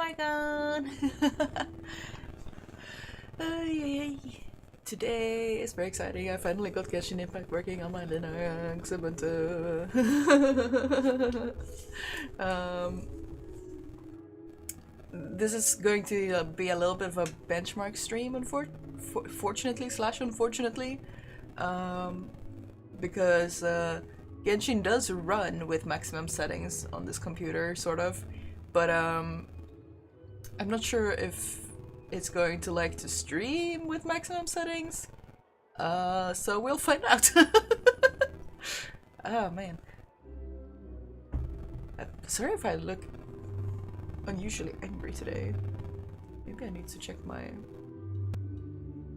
my god! Today is very exciting. I finally got Genshin Impact working on my Linux Ubuntu. This is going to be a little bit of a benchmark stream, fortunately slash unfortunately, because Genshin does run with maximum settings on this computer, sort of, but I'm not sure if it's going to like to stream with maximum settings, so we'll find out. Oh man. Sorry if I look unusually angry today. Maybe I need to check my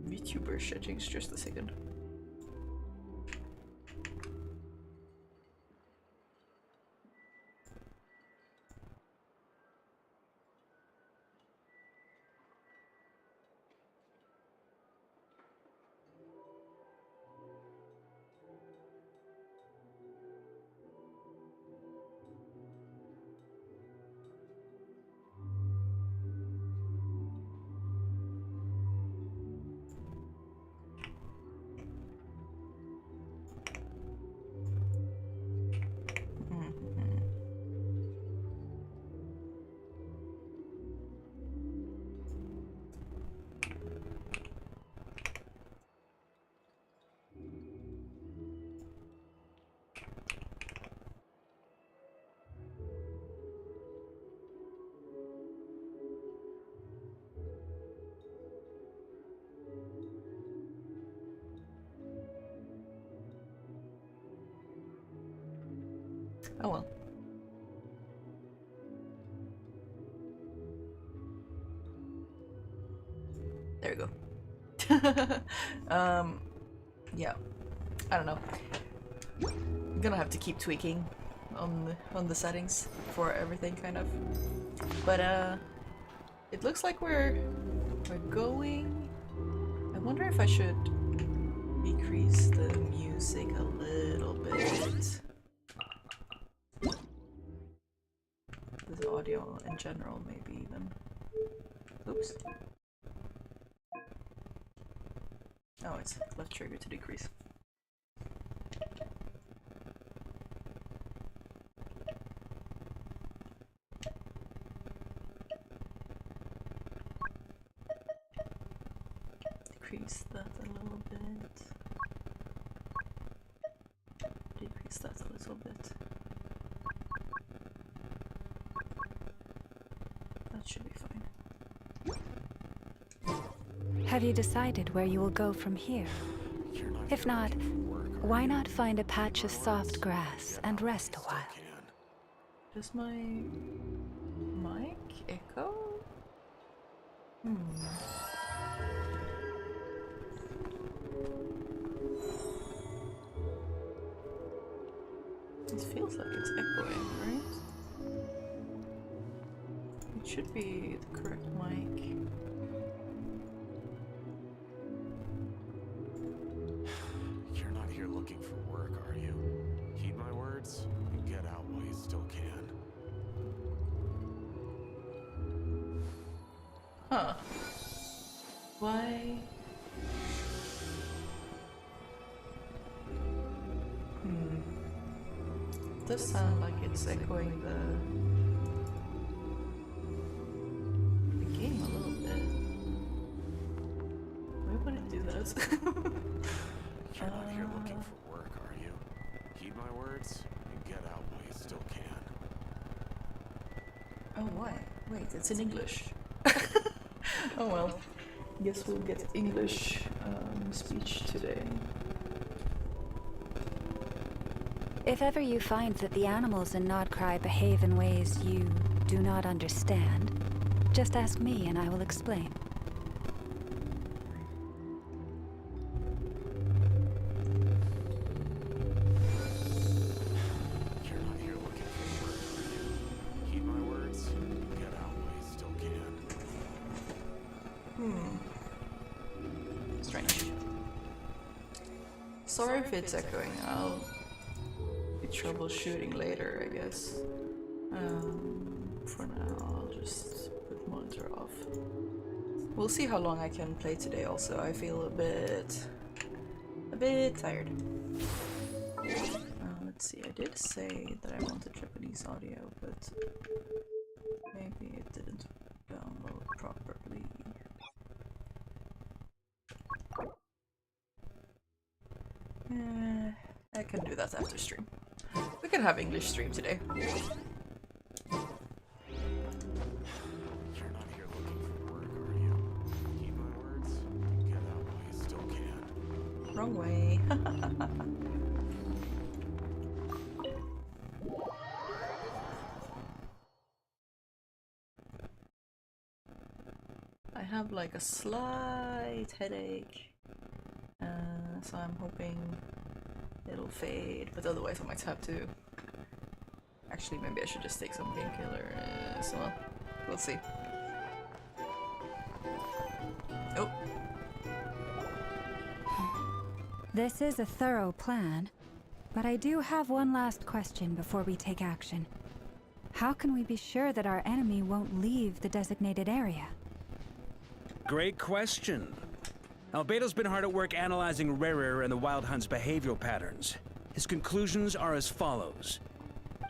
VTuber settings just a second. Oh well. There we go. Yeah. I don't know. I'm gonna have to keep tweaking on the settings for everything, kind of. But it looks like we're going. I wonder if I should decrease the music a little bit. The audio in general, maybe even. Oops. Oh, it's left trigger to decrease. Decrease that a little bit. Decrease that a little bit. That should be fine. Have you decided where you will go from here? If not, why not find a patch of soft grass and rest a while? Does my mic echo? It feels like it's echoing, right? It should be the correct mic. You're not here looking for work, are you? Heed my words and get out while you still can. Huh. Why? It does sound like it's echoing the game a little bit. Why would it do that? You're not here looking for work, are you? Heed my words and get out while you still can. Oh, why? Wait, it's in English. Oh well. Guess we'll get English speech today. If ever you find that the animals in Krai behave in ways you do not understand, just ask me and I will explain. You're not here looking for work, are you? Heed my words and get out while you still can. Strange. Sorry if it's echoing. I'll be troubleshooting later, I guess. For now, I'll just put Monitor off. We'll see how long I can play today also. I feel a bit tired. Let's see, I did say that I wanted Japanese audio, but maybe it didn't download properly. I can do that after stream. We can have English stream today. You're not here looking for work, are you? Heed my words and get out while you still can. Wrong way. I have like a slight headache, so I'm hoping it'll fade, but otherwise I might have to. Actually, maybe I should just take some painkiller as well. We'll see. Oh. This is a thorough plan, but I do have one last question before we take action. How can we be sure that our enemy won't leave the designated area? Great question. Albedo's been hard at work analyzing Rarer and the Wild Hunt's behavioral patterns. His conclusions are as follows.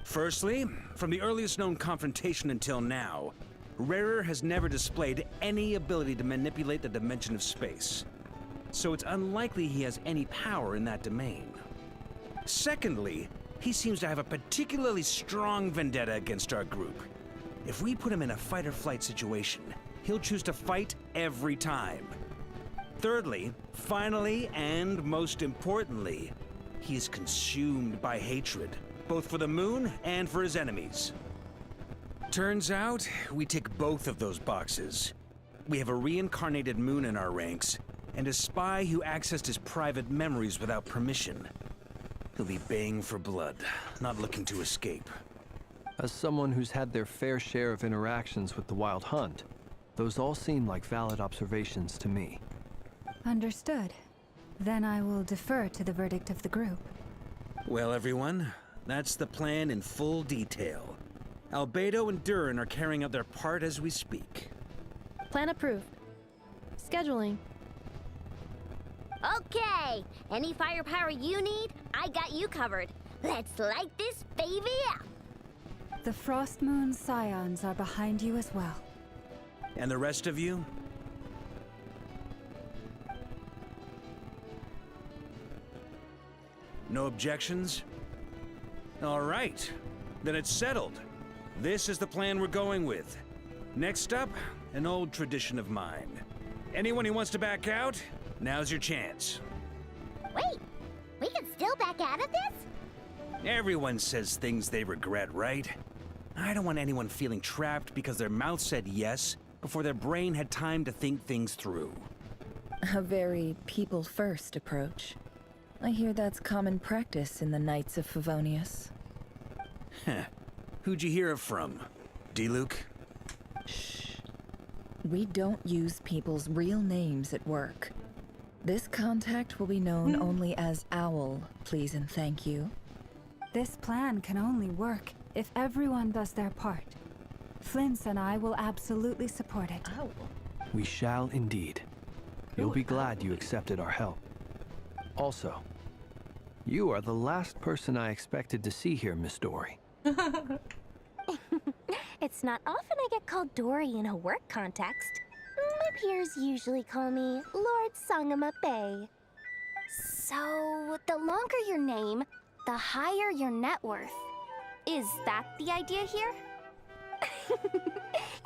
Firstly, from the earliest known confrontation until now, Rarer has never displayed any ability to manipulate the dimension of space. So it's unlikely he has any power in that domain. Secondly, he seems to have a particularly strong vendetta against our group. If we put him in a fight-or-flight situation, he'll choose to fight every time. Thirdly, finally, and most importantly, he is consumed by hatred, both for the moon and for his enemies. Turns out, we tick both of those boxes. We have a reincarnated moon in our ranks, and a spy who accessed his private memories without permission. He'll be baying for blood, not looking to escape. As someone who's had their fair share of interactions with the Wild Hunt, those all seem like valid observations to me. Understood. Then I will defer to the verdict of the group. Well, everyone, that's the plan in full detail. Albedo and Durin are carrying out their part as we speak. Plan approved. Scheduling. Okay, any firepower you need, I got you covered. Let's light this baby up. The Frost Moon Scions are behind you as well. And the rest of you? No objections? All right, then it's settled. This is the plan we're going with. Next up, an old tradition of mine. Anyone who wants to back out, now's your chance. Wait, we can still back out of this? Everyone says things they regret, right? I don't want anyone feeling trapped because their mouth said yes before their brain had time to think things through. A very people-first approach. I hear that's common practice in the Knights of Favonius. Heh. Who'd you hear it from? D-Luke? Shh. We don't use people's real names at work. This contact will be known only as Owl, please and thank you. This plan can only work if everyone does their part. Flint's and I will absolutely support it. Ow. We shall indeed. You'll be glad you accepted our help. Also, you are the last person I expected to see here, Miss Dory. It's not often I get called Dory in a work context. My peers usually call me Lord Sangamabe. So, the longer your name, the higher your net worth. Is that the idea here?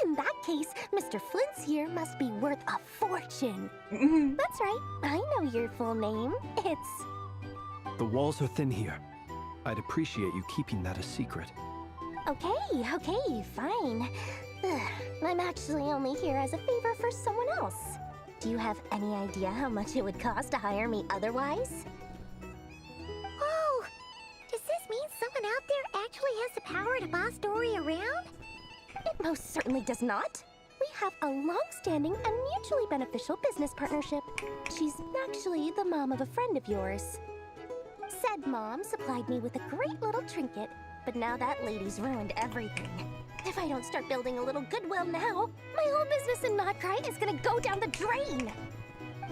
In that case, Mr. Flint's here must be worth a fortune. That's right, I know your full name. It's... The walls are thin here. I'd appreciate you keeping that a secret. Okay, fine. I'm actually only here as a favor for someone else. Do you have any idea how much it would cost to hire me otherwise? Oh, does this mean someone out there actually has the power to boss Dory around? It most certainly does not. We have a long-standing and mutually beneficial business partnership. She's actually the mom of a friend of yours. Said mom supplied me with a great little trinket, but now that lady's ruined everything. If I don't start building a little goodwill now, my whole business in Krai is gonna go down the drain.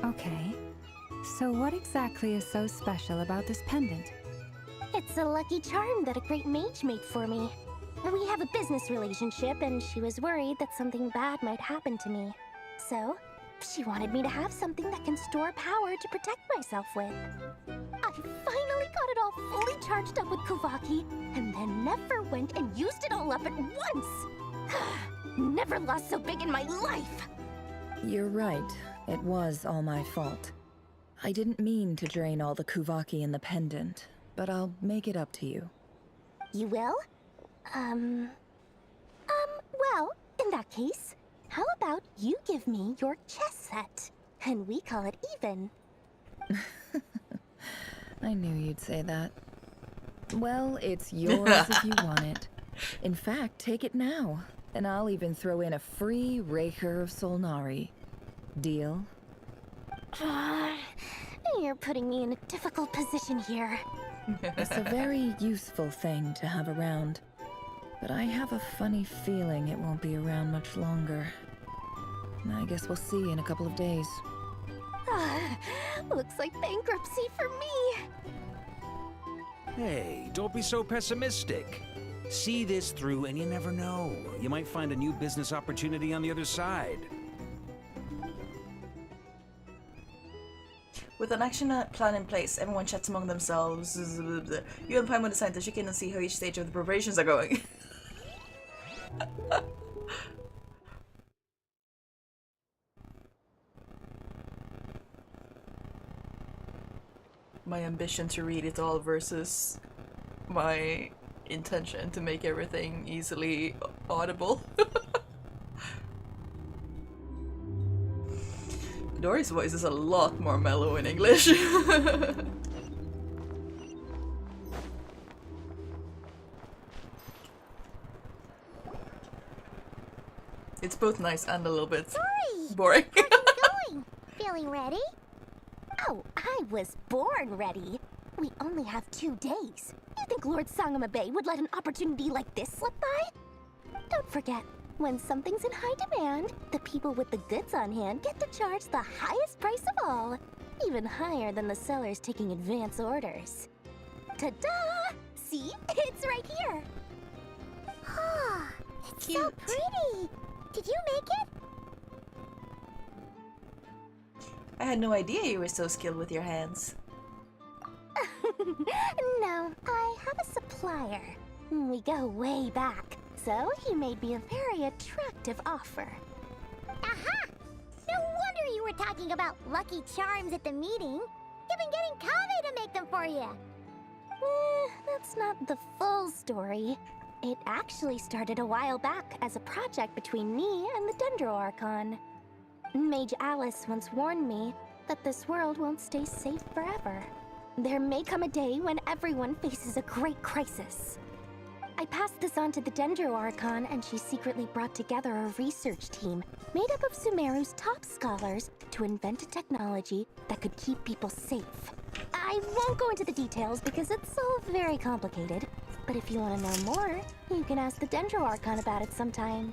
Okay. So what exactly is so special about this pendant? It's a lucky charm that a great mage made for me. We have a business relationship, and she was worried that something bad might happen to me. So, she wanted me to have something that can store power to protect myself with. I finally got it all fully charged up with Kuvaki, and then never went and used it all up at once! Never lost so big in my life! You're right. It was all my fault. I didn't mean to drain all the Kuvaki in the pendant, but I'll make it up to you. You will? Well, in that case, how about you give me your chess set? And we call it even. I knew you'd say that. Well, it's yours if you want it. In fact, take it now, and I'll even throw in a free Raker of Solnari. Deal? You're putting me in a difficult position here. It's a very useful thing to have around. But I have a funny feeling it won't be around much longer. I guess we'll see in a couple of days. Looks like bankruptcy for me. Hey, don't be so pessimistic. See this through and you never know. You might find a new business opportunity on the other side. With an action plan in place, everyone chats among themselves. You and Paimon decide to check in and see how each stage of the preparations are going. My ambition to read it all versus my intention to make everything easily audible. Dory's voice is a lot more mellow in English. It's both nice and a little bit boring. How's it going? Feeling ready? Oh, I was born ready. We only have 2 days. You think Lord Sangamabe would let an opportunity like this slip by? Don't forget, when something's in high demand, the people with the goods on hand get to charge the highest price of all. Even higher than the sellers taking advance orders. Ta-da! See? It's right here. Oh, it's so Cute. pretty. Did you make it? I had no idea you were so skilled with your hands. No, I have a supplier. We go way back, so he made me a very attractive offer. Aha! No wonder you were talking about lucky charms at the meeting. You've been getting Kave to make them for you. That's not the full story. It actually started a while back as a project between me and the Dendro Archon. Mage Alice once warned me that this world won't stay safe forever. There may come a day when everyone faces a great crisis. I passed this on to the Dendro Archon, and she secretly brought together a research team made up of Sumeru's top scholars to invent a technology that could keep people safe. I won't go into the details because it's all very complicated, but if you want to know more, you can ask the Dendro Archon about it sometime.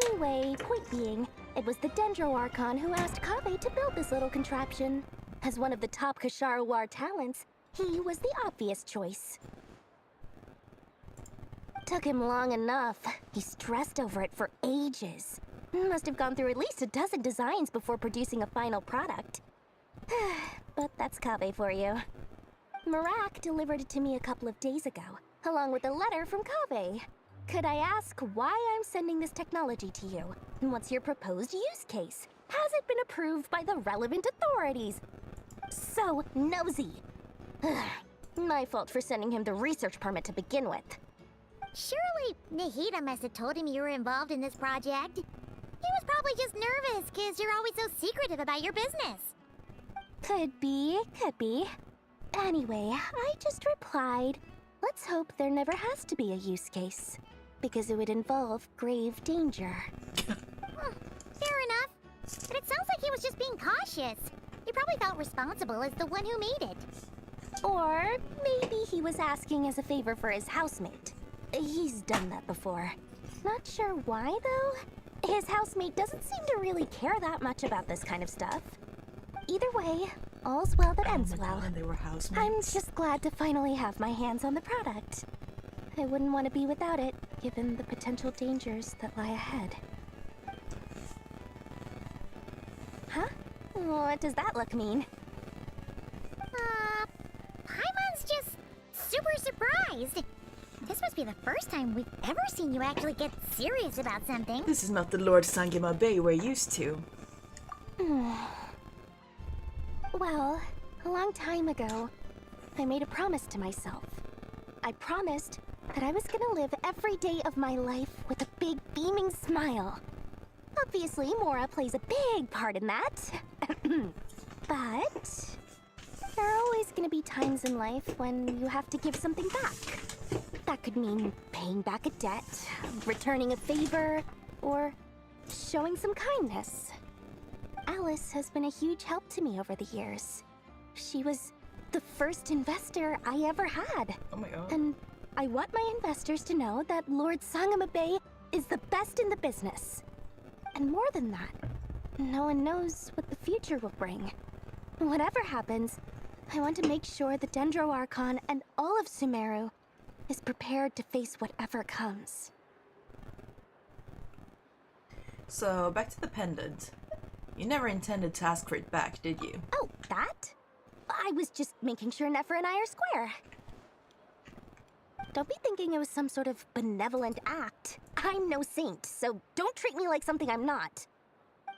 Anyway, point being, it was the Dendro Archon who asked Kave to build this little contraption. As one of the top Kashara War talents, he was the obvious choice. Took him long enough. He stressed over it for ages. Must have gone through at least a dozen designs before producing a final product. But that's Kave for you. Marak delivered it to me a couple of days ago, along with a letter from Kave. Could I ask why I'm sending this technology to you? And what's your proposed use case? Has it been approved by the relevant authorities? So nosy. My fault for sending him the research permit to begin with. Surely Nahida must have told him you were involved in this project. He was probably just nervous because you're always so secretive about your business. Could be, could be. Anyway, I just replied, let's hope there never has to be a use case. Because it would involve grave danger. Fair enough. But it sounds like he was just being cautious. He probably felt responsible as the one who made it. Or maybe he was asking as a favor for his housemate. He's done that before. Not sure why, though. His housemate doesn't seem to really care that much about this kind of stuff. Either way, all's well that ends well. God, they were housemates. I'm just glad to finally have my hands on the product. I wouldn't want to be without it, given the potential dangers that lie ahead. Huh? What does that look mean? Paimon's just super surprised. This must be the first time we've ever seen you actually get serious about something. This is not the Lord Sangema Bay we're used to. Well, a long time ago, I made a promise to myself. I promised that I was gonna live every day of my life with a big beaming smile. Obviously, Mora plays a big part in that. But there are always gonna be times in life when you have to give something back. That could mean paying back a debt, returning a favor, or showing some kindness. Alice has been a huge help to me over the years. She was the first investor I ever had. Oh my god. And I want my investors to know that Lord Sangema Bay is the best in the business. And more than that, no one knows what the future will bring. Whatever happens, I want to make sure the Dendro Archon and all of Sumeru is prepared to face whatever comes. So, back to the pendant. You never intended to ask for it back, did you? Oh, that? I was just making sure Nefer and I are square. Don't be thinking it was some sort of benevolent act. I'm no saint, so don't treat me like something I'm not.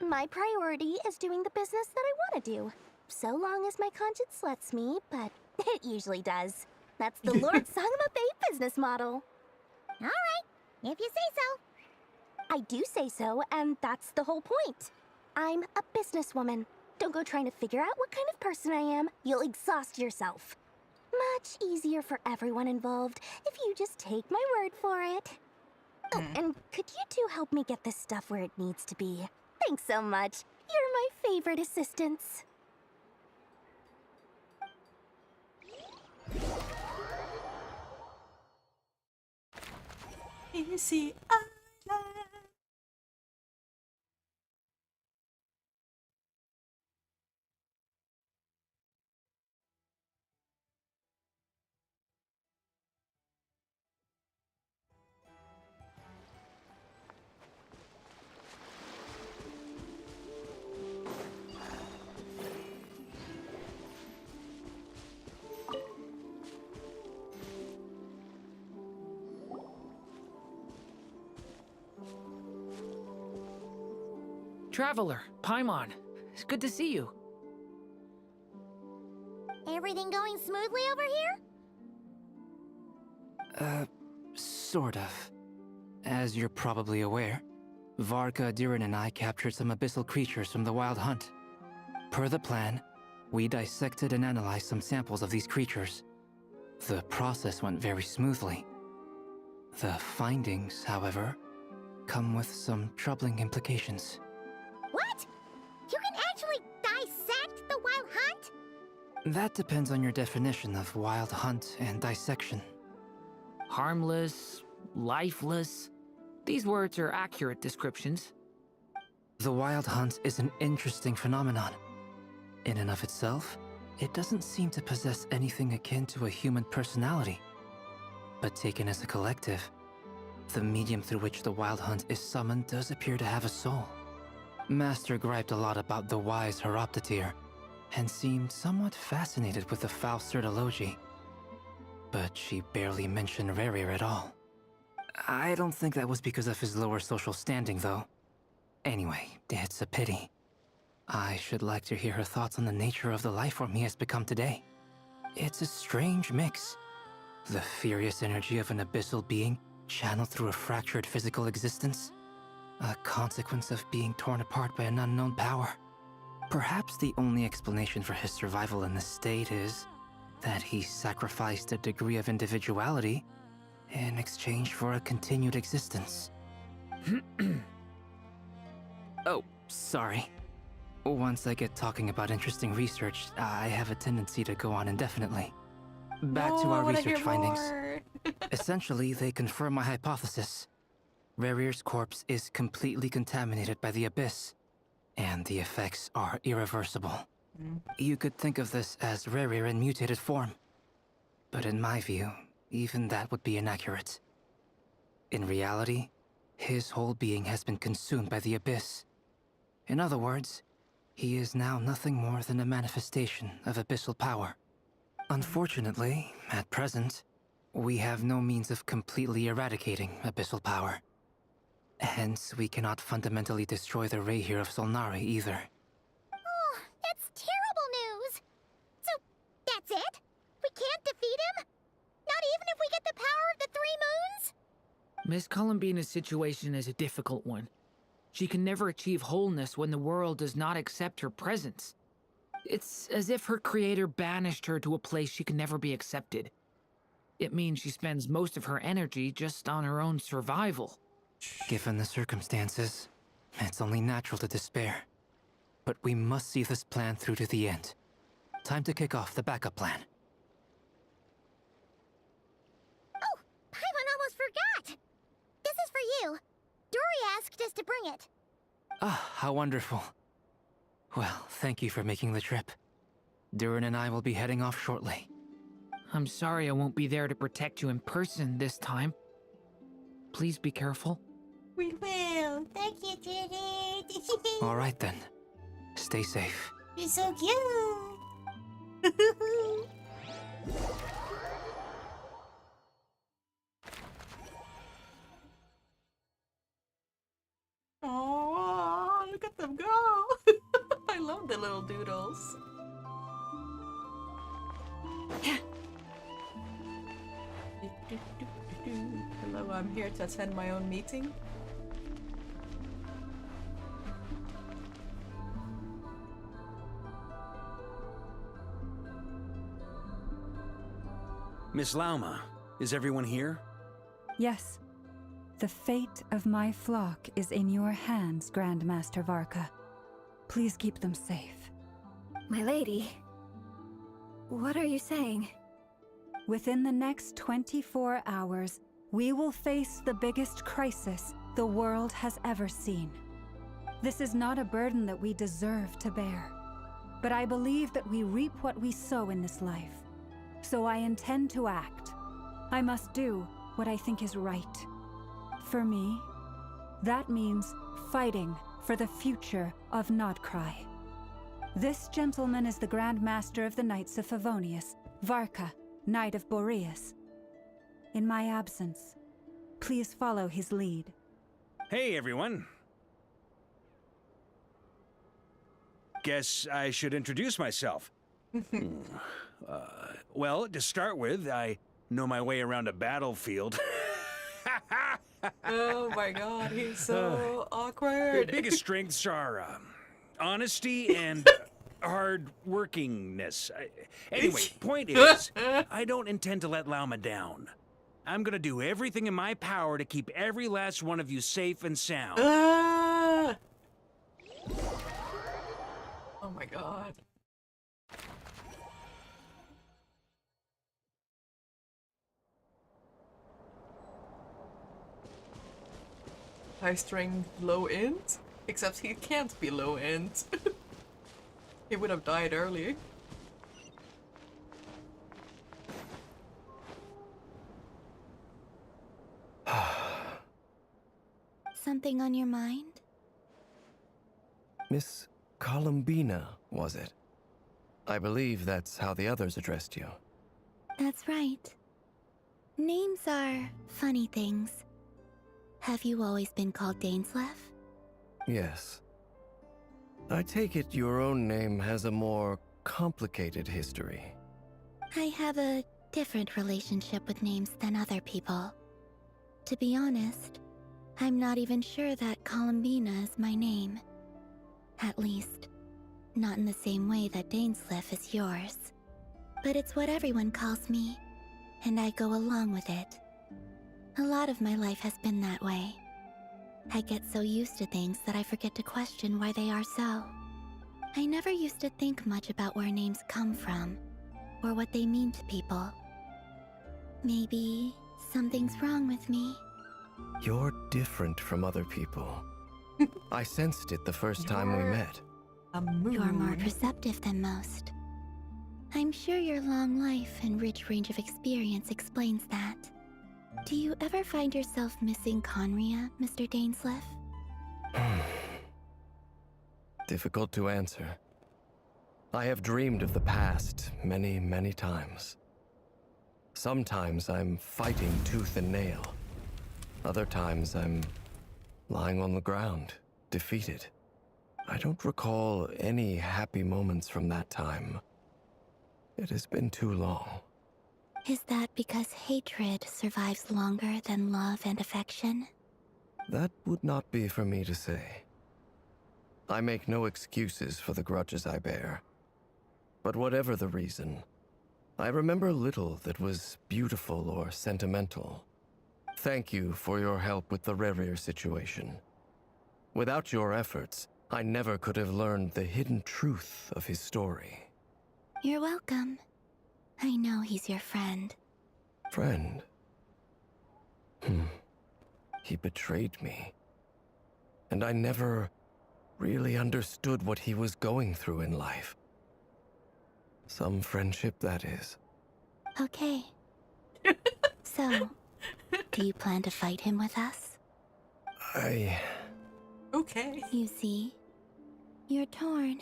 My priority is doing the business that I want to do. So long as my conscience lets me, but it usually does. That's the Lord Sangema Bay business model. All right, if you say so. I do say so, and that's the whole point. I'm a businesswoman. Don't go trying to figure out what kind of person I am. You'll exhaust yourself. Much easier for everyone involved if you just take my word for it. Oh, and could you two help me get this stuff where it needs to be? Thanks so much. You're my favorite assistants. Easy Island. Traveler, Paimon, it's good to see you. Everything going smoothly over here? Sort of. As you're probably aware, Varka, Diren, and I captured some abyssal creatures from the Wild Hunt. Per the plan, we dissected and analyzed some samples of these creatures. The process went very smoothly. The findings, however, come with some troubling implications. What? You can actually dissect the Wild Hunt? That depends on your definition of Wild Hunt and dissection. Harmless, lifeless. These words are accurate descriptions. The Wild Hunt is an interesting phenomenon. In and of itself, it doesn't seem to possess anything akin to a human personality. But taken as a collective, the medium through which the Wild Hunt is summoned does appear to have a soul. Master griped a lot about the wise Horoptatir, and seemed somewhat fascinated with the foul Certology. But she barely mentioned Rerir at all. I don't think that was because of his lower social standing, though. Anyway, it's a pity. I should like to hear her thoughts on the nature of the lifeform he has become today. It's a strange mix. The furious energy of an abyssal being channeled through a fractured physical existence. A consequence of being torn apart by an unknown power. Perhaps the only explanation for his survival in this state is that he sacrificed a degree of individuality in exchange for a continued existence. Oh, sorry. Once I get talking about interesting research, I have a tendency to go on indefinitely. Back to our research findings. Essentially, they confirm my hypothesis. Rerir's corpse is completely contaminated by the Abyss, and the effects are irreversible. You could think of this as Rerir in mutated form. But in my view, even that would be inaccurate. In reality, his whole being has been consumed by the Abyss. In other words, he is now nothing more than a manifestation of abyssal power. Unfortunately, at present, we have no means of completely eradicating abyssal power. Hence, we cannot fundamentally destroy the Rayhir of Solnari either. Oh, that's terrible news! So, that's it? We can't defeat him? Not even if we get the power of the Three Moons? Miss Columbina's situation is a difficult one. She can never achieve wholeness when the world does not accept her presence. It's as if her creator banished her to a place she can never be accepted. It means she spends most of her energy just on her own survival. Given the circumstances, it's only natural to despair. But we must see this plan through to the end. Time to kick off the backup plan. Oh, Paimon almost forgot! This is for you. Dory asked us to bring it. Ah, how wonderful. Well, thank you for making the trip. Durin and I will be heading off shortly. I'm sorry I won't be there to protect you in person this time. Please be careful. We will. Thank you, Judy. All right then. Stay safe. You're so cute. Oh, look at them go! I love the little doodles. Hello, I'm here to attend my own meeting. Miss Lauma, is everyone here? Yes. The fate of my flock is in your hands, Grandmaster Varka. Please keep them safe. My lady, what are you saying? Within the next 24 hours, we will face the biggest crisis the world has ever seen. This is not a burden that we deserve to bear, but I believe that we reap what we sow in this life. So I intend to act. I must do what I think is right. For me, that means fighting for the future of Krai. This gentleman is the Grand Master of the Knights of Favonius, Varka, Knight of Boreas. In my absence, please follow his lead. Hey, everyone. Guess I should introduce myself. Well, to start with, I know my way around a battlefield. Oh my god, he's so awkward. The biggest strengths are honesty and hard workingness. Anyway, point is, I don't intend to let Lauma down. I'm gonna do everything in my power to keep every last one of you safe and sound. Oh my god. High strength, low int? Except he can't be low int. He would have died early. Something on your mind? Miss Columbina, was it? I believe that's how the others addressed you. That's right. Names are funny things. Have you always been called Dainsleff? Yes. I take it your own name has a more complicated history. I have a different relationship with names than other people. To be honest, I'm not even sure that Columbina is my name. At least, not in the same way that Dainsleff is yours. But it's what everyone calls me, and I go along with it. A lot of my life has been that way. I get so used to things that I forget to question why they are so. I never used to think much about where names come from, or what they mean to people. Maybe something's wrong with me. You're different from other people. I sensed it the first time we met. A moon. You're more perceptive than most. I'm sure your long life and rich range of experience explains that. Do you ever find yourself missing Conria, Mr. Dainsleif? Difficult to answer. I have dreamed of the past many, many times. Sometimes I'm fighting tooth and nail. Other times I'm lying on the ground, defeated. I don't recall any happy moments from that time. It has been too long. Is that because hatred survives longer than love and affection? That would not be for me to say. I make no excuses for the grudges I bear. But whatever the reason, I remember little that was beautiful or sentimental. Thank you for your help with the Rerir situation. Without your efforts, I never could have learned the hidden truth of his story. You're welcome. I know he's your friend. Friend? He betrayed me. And I never really understood what he was going through in life. Some friendship, that is. Okay. So, do you plan to fight him with us? Okay. You see, you're torn.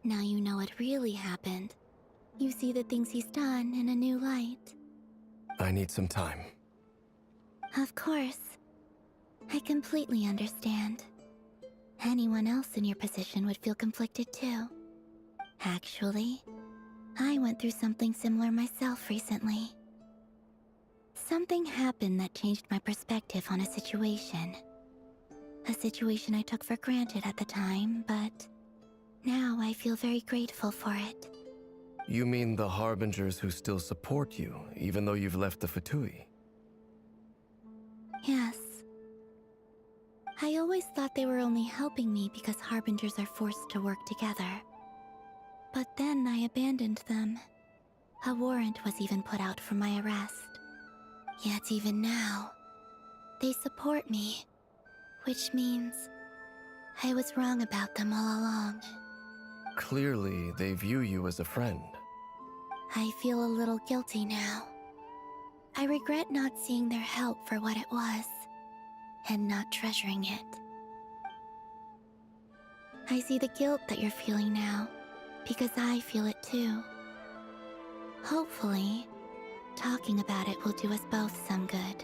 Now you know what really happened. You see the things he's done in a new light. I need some time. Of course. I completely understand. Anyone else in your position would feel conflicted too. Actually, I went through something similar myself recently. Something happened that changed my perspective on a situation. A situation I took for granted at the time, but now I feel very grateful for it. You mean the Harbingers who still support you, even though you've left the Fatui? Yes. I always thought they were only helping me because Harbingers are forced to work together. But then I abandoned them. A warrant was even put out for my arrest. Yet even now, they support me. Which means I was wrong about them all along. Clearly, they view you as a friend. I feel a little guilty now. I regret not seeing their help for what it was, and not treasuring it. I see the guilt that you're feeling now, because I feel it too. Hopefully, talking about it will do us both some good.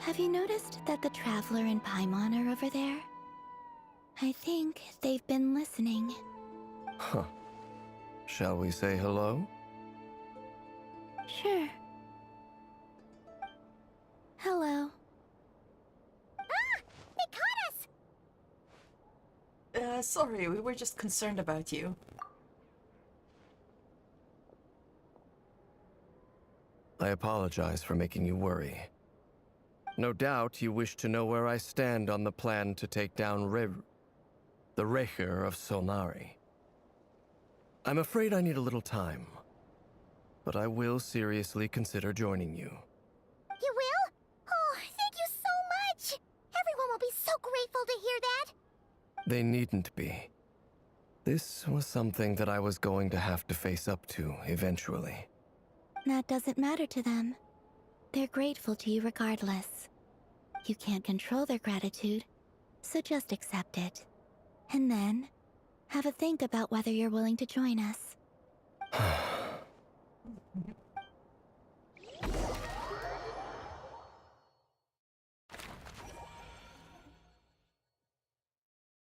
Have you noticed that the Traveler and Paimon are over there? I think they've been listening. Huh. Shall we say hello? Sure. Hello. Ah! They caught us! Sorry, we were just concerned about you. I apologize for making you worry. No doubt you wish to know where I stand on the plan to take down the Recher of Solnari. I'm afraid I need a little time, but I will seriously consider joining you. You will? Oh, thank you so much! Everyone will be so grateful to hear that! They needn't be. This was something that I was going to have to face up to eventually. That doesn't matter to them. They're grateful to you regardless. You can't control their gratitude, so just accept it. And then, have a think about whether you're willing to join us.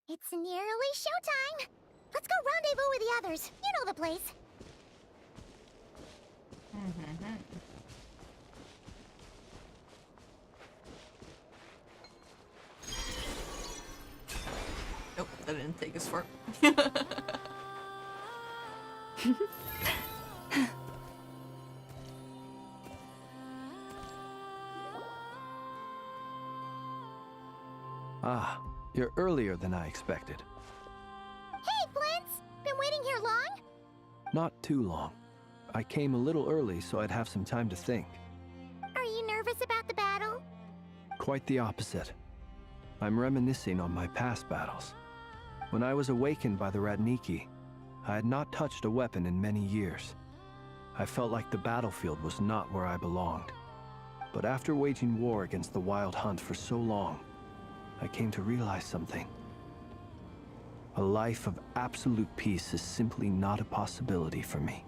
It's nearly showtime! Let's go rendezvous with the others. You know the place. Nope, that didn't take us far. Ah, you're earlier than I expected. Hey, Flint's! Been waiting here long? Not too long. I came a little early so I'd have some time to think. Are you nervous about the battle? Quite the opposite. I'm reminiscing on my past battles. When I was awakened by the Ratniki, I had not touched a weapon in many years. I felt like the battlefield was not where I belonged. But after waging war against the Wild Hunt for so long, I came to realize something. A life of absolute peace is simply not a possibility for me.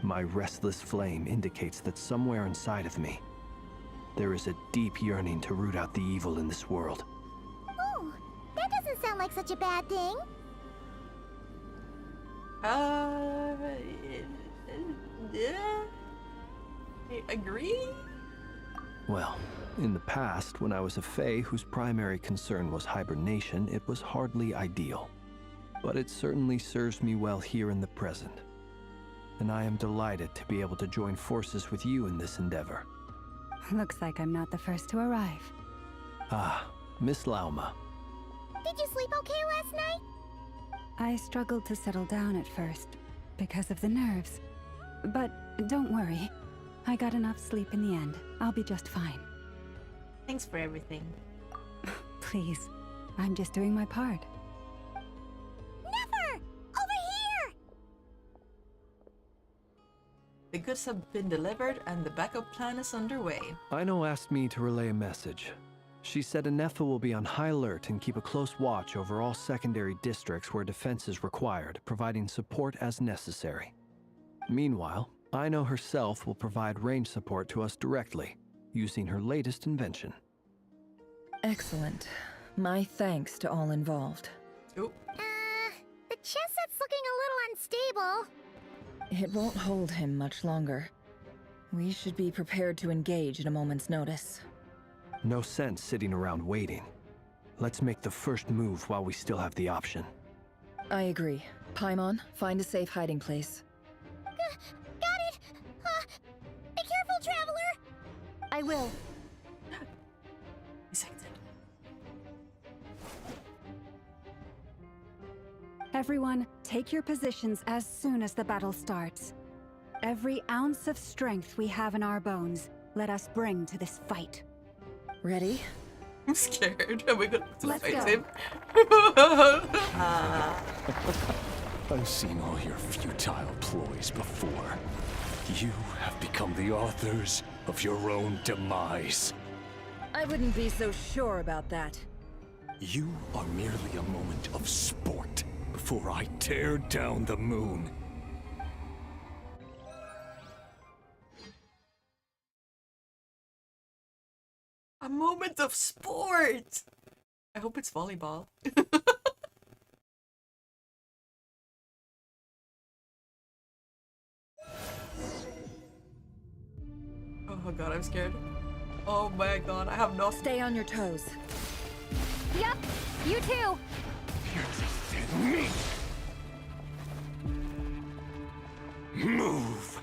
My restless flame indicates that somewhere inside of me, there is a deep yearning to root out the evil in this world. Oh, that doesn't sound like such a bad thing. Yeah. I agree? Well, in the past, when I was a Fae whose primary concern was hibernation, it was hardly ideal. But it certainly serves me well here in the present. And I am delighted to be able to join forces with you in this endeavor. Looks like I'm not the first to arrive. Ah, Miss Lauma. Did you sleep okay last night? I struggled to settle down at first because of the nerves. But don't worry. I got enough sleep in the end. I'll be just fine. Thanks for everything. Please, I'm just doing my part. Never! Over here! The goods have been delivered and the backup plan is underway. Aino asked me to relay a message. She said Anefa will be on high alert and keep a close watch over all secondary districts where defense is required, providing support as necessary. Meanwhile, Aino herself will provide range support to us directly, using her latest invention. Excellent. My thanks to all involved. Oh. The chess set's looking a little unstable. It won't hold him much longer. We should be prepared to engage at a moment's notice. No sense sitting around waiting. Let's make the first move while we still have the option. I agree. Paimon, find a safe hiding place. Got it! Be careful, Traveler! I will. Everyone, take your positions as soon as the battle starts. Every ounce of strength we have in our bones, let us bring to this fight. Ready? I'm scared. Are we gonna have to Let's fight go. him? I've seen all your futile ploys before. You have become the authors of your own demise. I wouldn't be so sure about that. You are merely a moment of sport before I tear down the moon. A moment of sport! I hope it's volleyball. Oh god, I'm scared. Oh my god, I have no— Stay on your toes. Yep, you too! You're just dead meat! Move!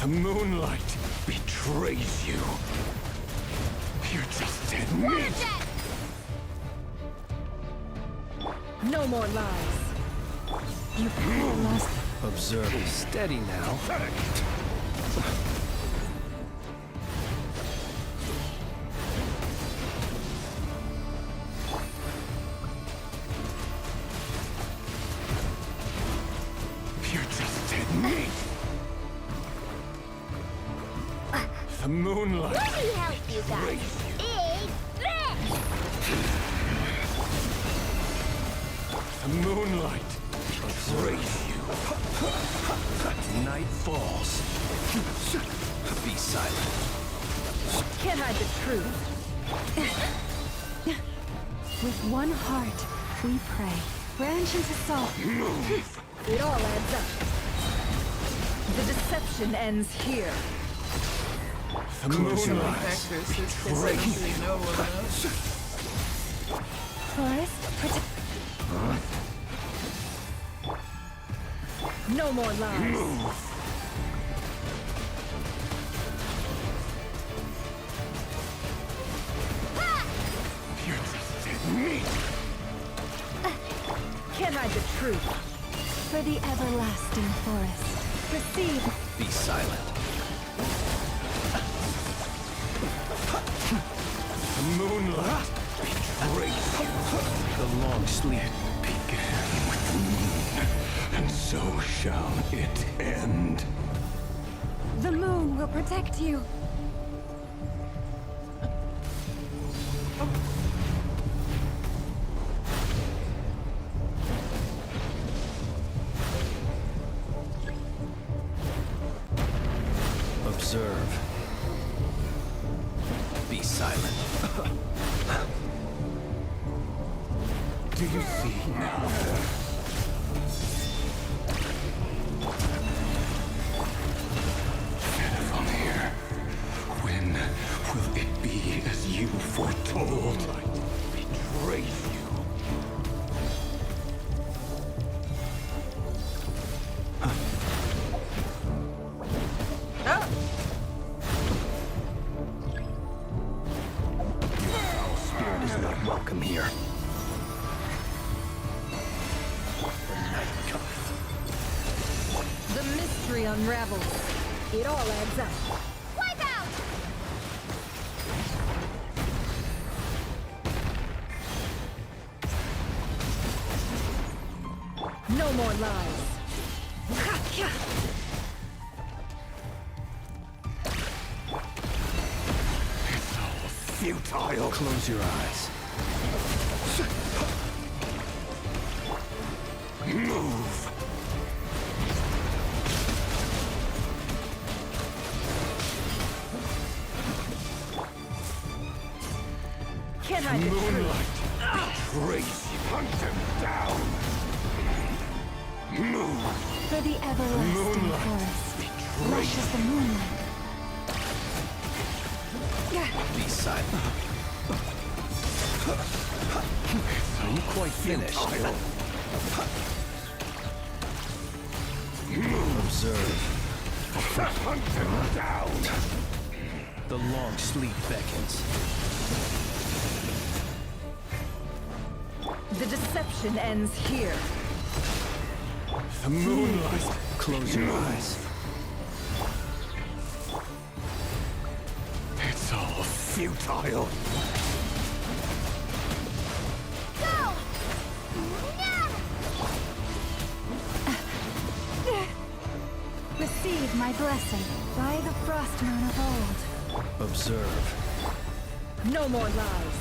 The moonlight betrays you. You're just dead meat! No more lies. You poor lost. Observe. Steady now. You're just dead meat! The moonlight Let me help you guys! betrays you. Big threat! The moonlight betrays you. Night falls. Be silent. Can't hide the truth. With one heart, we pray. Branch into salt. Move! It all adds up. The deception ends here. The moonlight Actors whose kids I betrays don't really you. know well enough. Forest, No more lies. Move! You're just dead meat! Can't hide the truth. For the everlasting forest. Proceed. Be silent. The moonlight betrays you. The long sleep began with the moon, and so shall it end. The moon will protect you. Observe. Be silent. Do you see now? Fanart, when will it be as you foretold? I betray you. Spirit is not welcome here. The mystery unravels. It all adds up. Wipe out! No more lies. It's all futile. Close your eyes. Move. Can't hide the truth. Moonlight betrays you. Hunt them down. Move. For the everlasting Moonlight forest. betrays Lush as the moonlight. Be silent. Are you quite finished? Observe. Hunt them down. The long sleep beckons. The deception ends here. The moonlight. Close your eyes. It's all futile. Go! Receive my blessing by the frost moon of old. Observe. No more lies.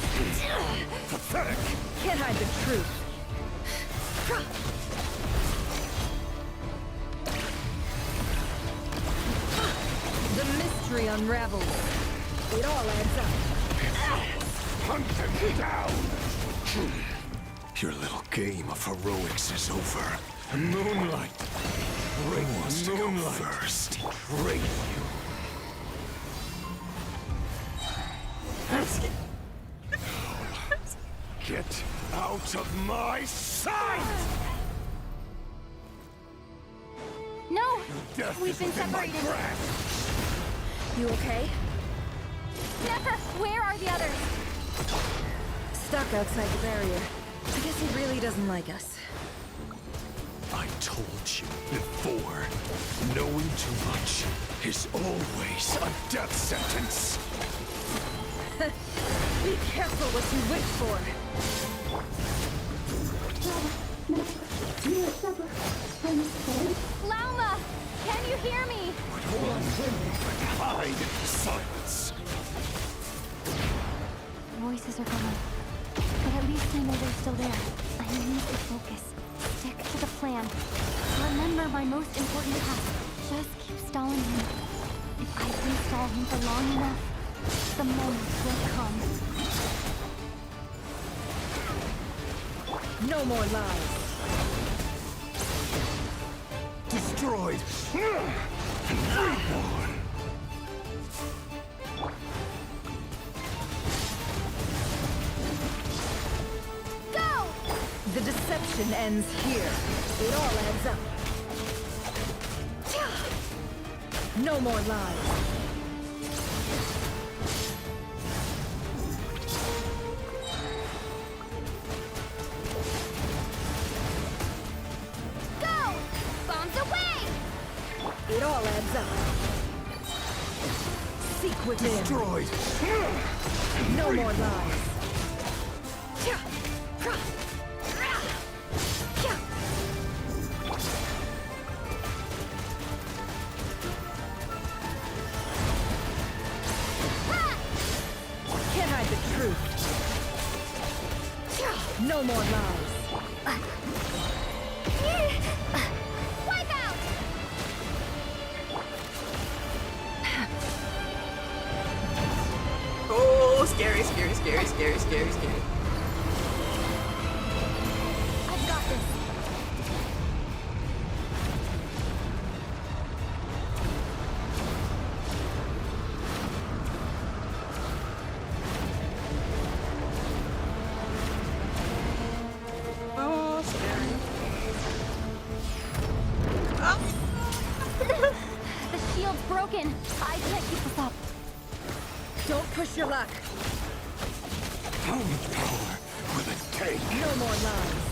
Pathetic. Can't hide the truth. The mystery unravels. It all adds up. Hunt them down. Your little game of heroics is over. Moonlight. Ring was to go first. Betray you. Get out of my sight! No! Death We've is been within my separated. grasp. You okay? Never! Where are the others? Stuck outside the barrier. I guess he really doesn't like us. I told you before, knowing too much is always a death sentence. Be careful what you wish for. Lauma! Can you hear me? Hide. Silence. Voices are gone. But at least I know they're still there. I need to focus. Stick to the plan. Remember my most important task. Just keep stalling him. If I can stall him for long enough, the moment will come. No more lies. Destroyed. Reborn. Go! The deception ends here. It all adds up. No more lies. Go! all adds up. Seek within. Destroyed. No more lies. Can't hide the truth. No more lies. Wipe out! Oh, scary, scary, scary, scary, scary, scary. I've got this. Oh, scary. The shield's broken. I can't keep this up. Don't push your luck. How much power will it take? No more lies.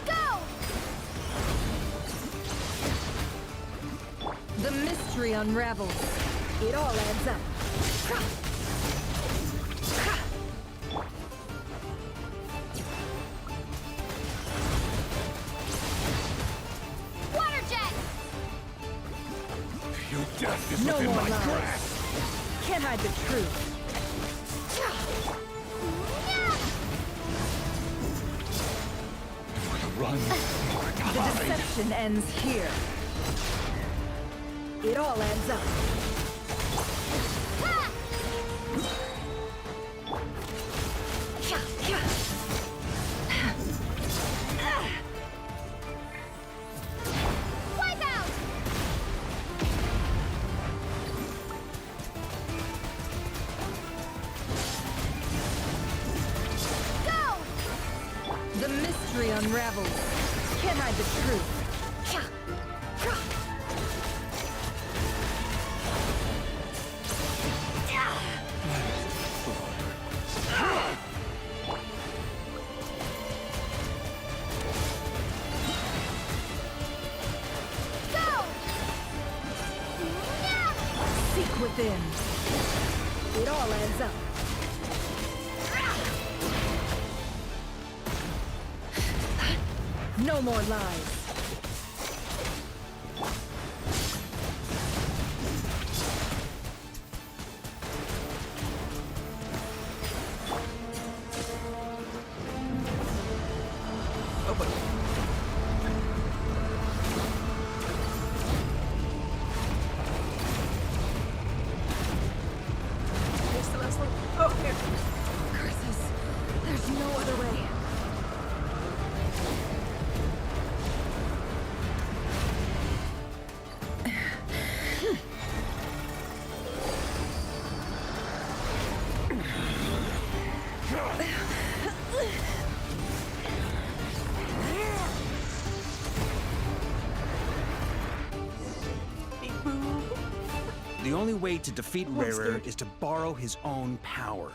Go! The mystery unravels. It all adds up. Water jet! Your death is No within more my lies. grasp. Can't hide the truth. More to run, more to The hide. deception ends here. It all adds up. Wipe out! Go! The mystery unravels. Can't hide the truth. Go! Seek within. It all adds up. No more lies. Oh boy. Here's the last one. Oh, here. Curses. There's no other way. The only way to defeat I'm Rarer scared. is to borrow his own power.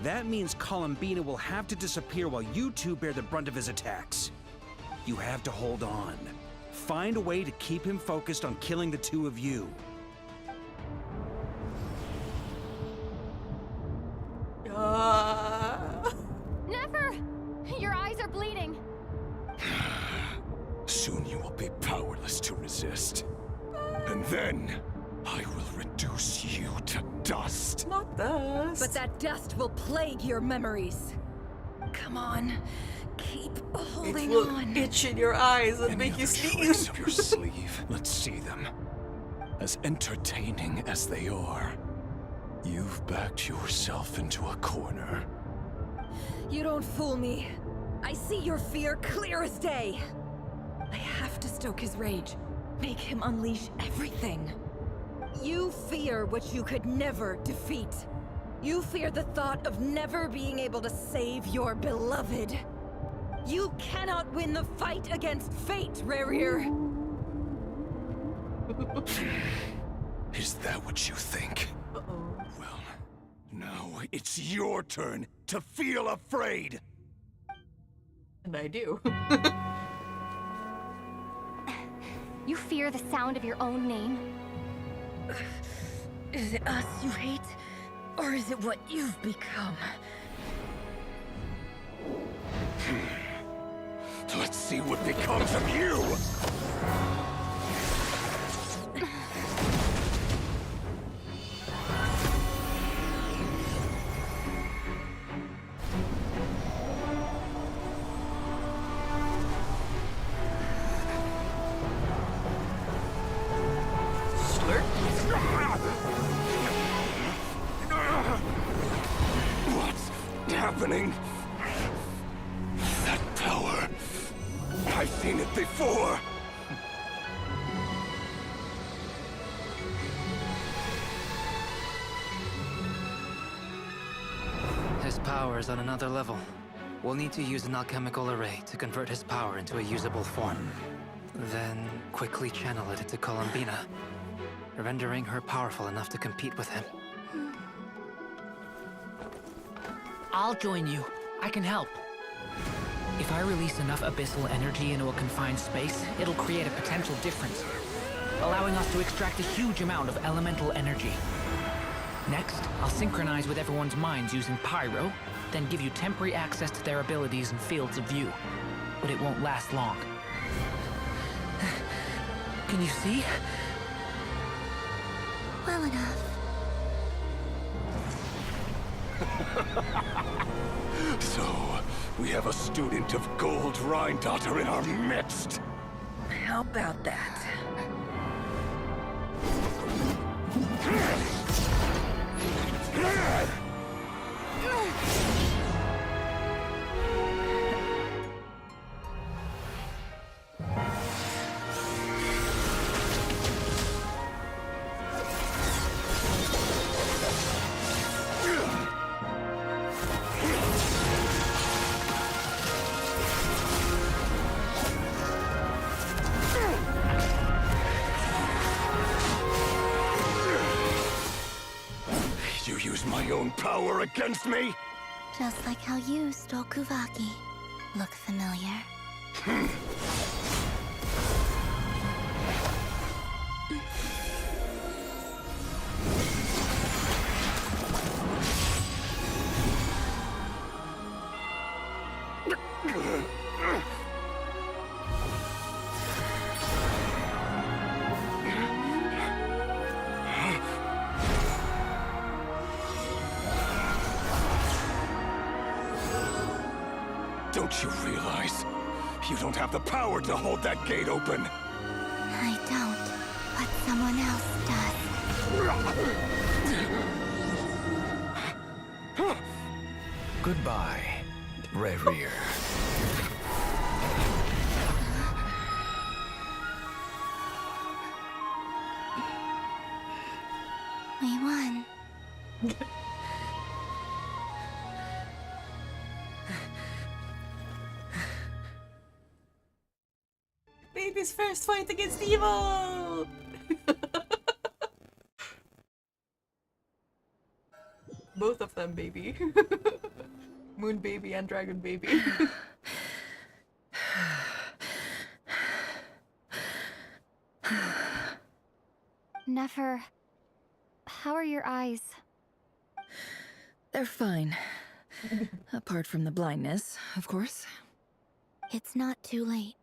That means Columbina will have to disappear while you two bear the brunt of his attacks. You have to hold on. Find a way to keep him focused on killing the two of you. Never! Your eyes are bleeding. Soon you will be powerless to resist. And then, I will reduce you to dust. Not dust. But that dust will plague your memories. Come on. Keep It holding will on. itch in your eyes and Any make you other sneeze. tricks up your sleeve, let's see them. As entertaining as they are, you've backed yourself into a corner. You don't fool me. I see your fear clear as day. I have to stoke his rage. Make him unleash everything. You fear what you could never defeat. You fear the thought of never being able to save your beloved. You cannot win the fight against fate, Rarir. Is that what you think? Uh-oh. Well, Now it's your turn to feel afraid! And I do. You fear the sound of your own name? Is it us you hate? Or is it what you've become? Let's see what becomes of you! What's happening? That power. I've seen it before. His power is on another level. We'll need to use an alchemical array to convert his power into a usable form. Then quickly channel it into Columbina, rendering her powerful enough to compete with him. I'll join you. I can help. If I release enough abyssal energy into a confined space, it'll create a potential difference, allowing us to extract a huge amount of elemental energy. Next, I'll synchronize with everyone's minds using Pyro, then give you temporary access to their abilities and fields of view. But it won't last long. Can you see? Well enough. So, we have a student of Gold Rheindotter in our midst. How about that? You use my own power against me? Just like how you stole Kuvaki. Look familiar? Don't you realize? You don't have the power to hold that gate open. I don't, but someone else does. Goodbye, Rerir. We won. Baby's first fight against evil! Both of them, baby. Moon baby and dragon baby. Nefer, how are your eyes? They're fine. Apart from the blindness, of course. It's not too late.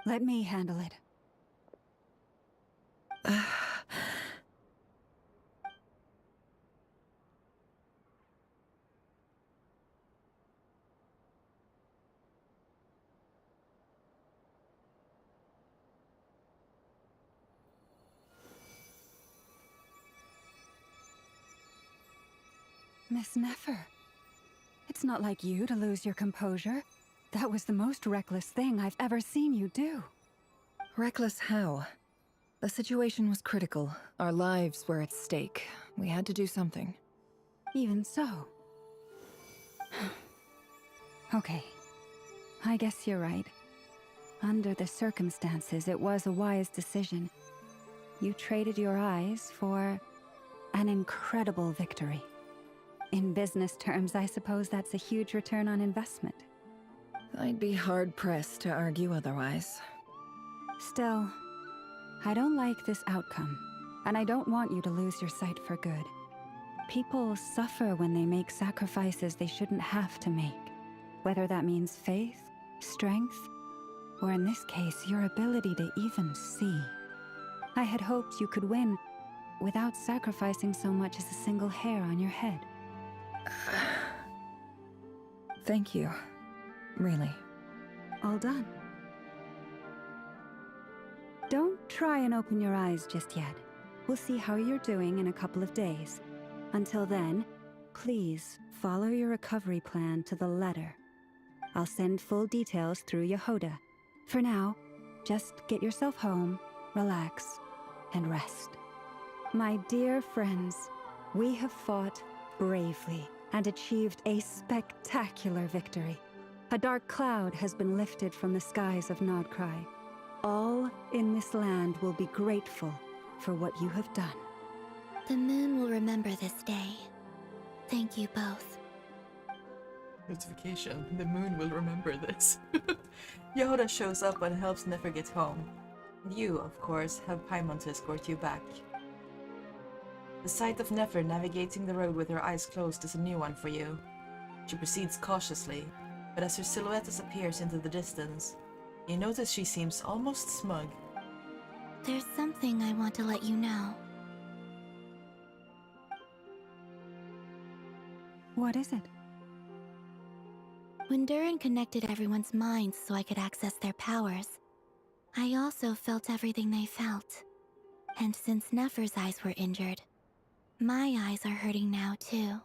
Let me handle it. Miss Nefer, it's not like you to lose your composure. That was the most reckless thing I've ever seen you do. Reckless how? The situation was critical. Our lives were at stake. We had to do something. Even so. Okay. I guess you're right. Under the circumstances, it was a wise decision. You traded your eyes for an incredible victory. In business terms, I suppose that's a huge return on investment. I'd be hard-pressed to argue otherwise. Still, I don't like this outcome, and I don't want you to lose your sight for good. People suffer when they make sacrifices they shouldn't have to make, whether that means faith, strength, or in this case, your ability to even see. I had hoped you could win without sacrificing so much as a single hair on your head. Thank you. Really. All done. Don't try and open your eyes just yet. We'll see how you're doing in a couple of days. Until then, please follow your recovery plan to the letter. I'll send full details through Yehoda. For now, just get yourself home, relax, and rest. My dear friends, we have fought bravely and achieved a spectacular victory. A dark cloud has been lifted from the skies of Krai. All in this land will be grateful for what you have done. The moon will remember this day. Thank you both. Notification. The moon will remember this. Yehoda shows up and helps Nefer get home. And you, of course, have Paimon to escort you back. The sight of Nefer navigating the road with her eyes closed is a new one for you. She proceeds cautiously, but as her silhouette disappears into the distance, you notice she seems almost smug. There's something I want to let you know. What is it? When Durin connected everyone's minds so I could access their powers, I also felt everything they felt. And since Nefer's eyes were injured, my eyes are hurting now too.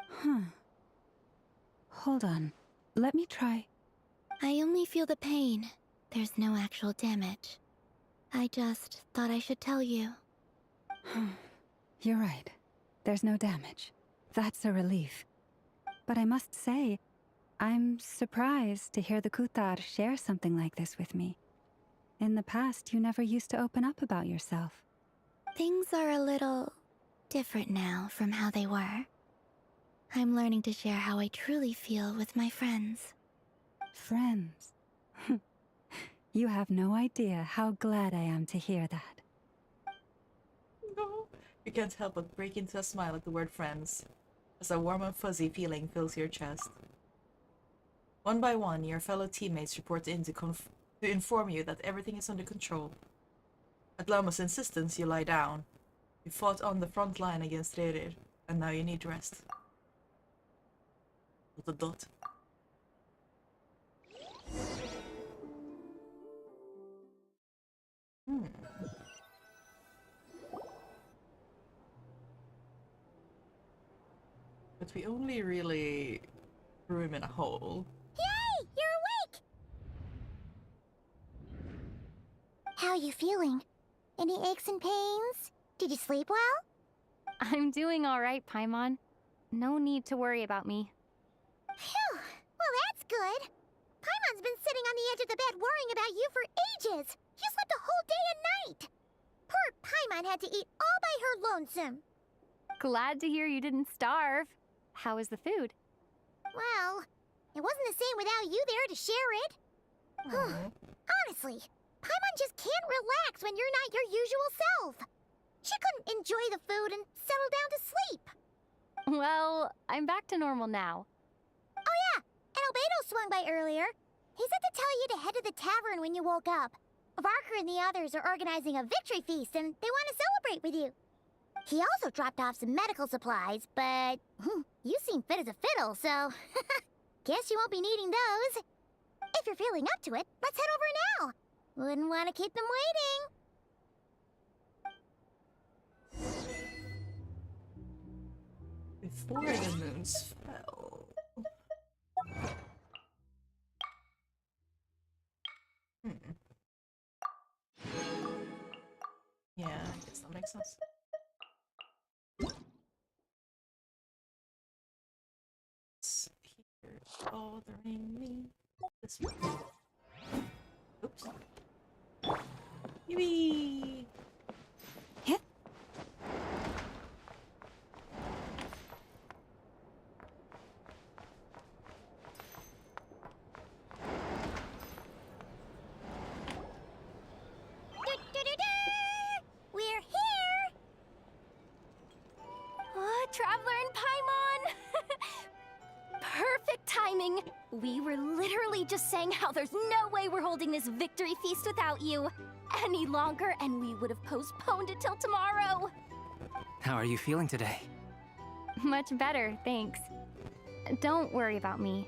Huh. Hold on. Let me try. I only feel the pain. There's no actual damage. I just thought I should tell you. You're right. There's no damage. That's a relief. But I must say, I'm surprised to hear the Kutar share something like this with me. In the past, you never used to open up about yourself. Things are a little different now from how they were. I'm learning to share how I truly feel with my friends. Friends? You have no idea how glad I am to hear that. No. You can't help but break into a smile at the word friends, as a warm and fuzzy feeling fills your chest. One by one, your fellow teammates report in to inform you that everything is under control. At Lama's insistence, you lie down. You fought on the front line against Rerir, and now you need rest. Dot. But we only really threw him in a hole. Yay! You're awake! How are you feeling? Any aches and pains? Did you sleep well? I'm doing all right, Paimon. No need to worry about me. Phew! Well, that's good. Paimon's been sitting on the edge of the bed worrying about you for ages. You slept a whole day and night. Poor Paimon had to eat all by her lonesome. Glad to hear you didn't starve. How is the food? Well, it wasn't the same without you there to share it. Honestly, Paimon just can't relax when you're not your usual self. She couldn't enjoy the food and settle down to sleep. Well, I'm back to normal now. Oh yeah, and Albedo swung by earlier. He said to tell you to head to the tavern when you woke up. Varker and the others are organizing a victory feast and they want to celebrate with you. He also dropped off some medical supplies, but you seem fit as a fiddle, so guess you won't be needing those. If you're feeling up to it, let's head over now. Wouldn't want to keep them waiting. Before the moons fell. Yeah, I guess that makes sense. It's here bothering me. This one. Oops. Yippee! Hit. We were literally just saying how there's no way we're holding this victory feast without you any longer, and we would have postponed it till tomorrow. How are you feeling today? Much better, thanks. Don't worry about me.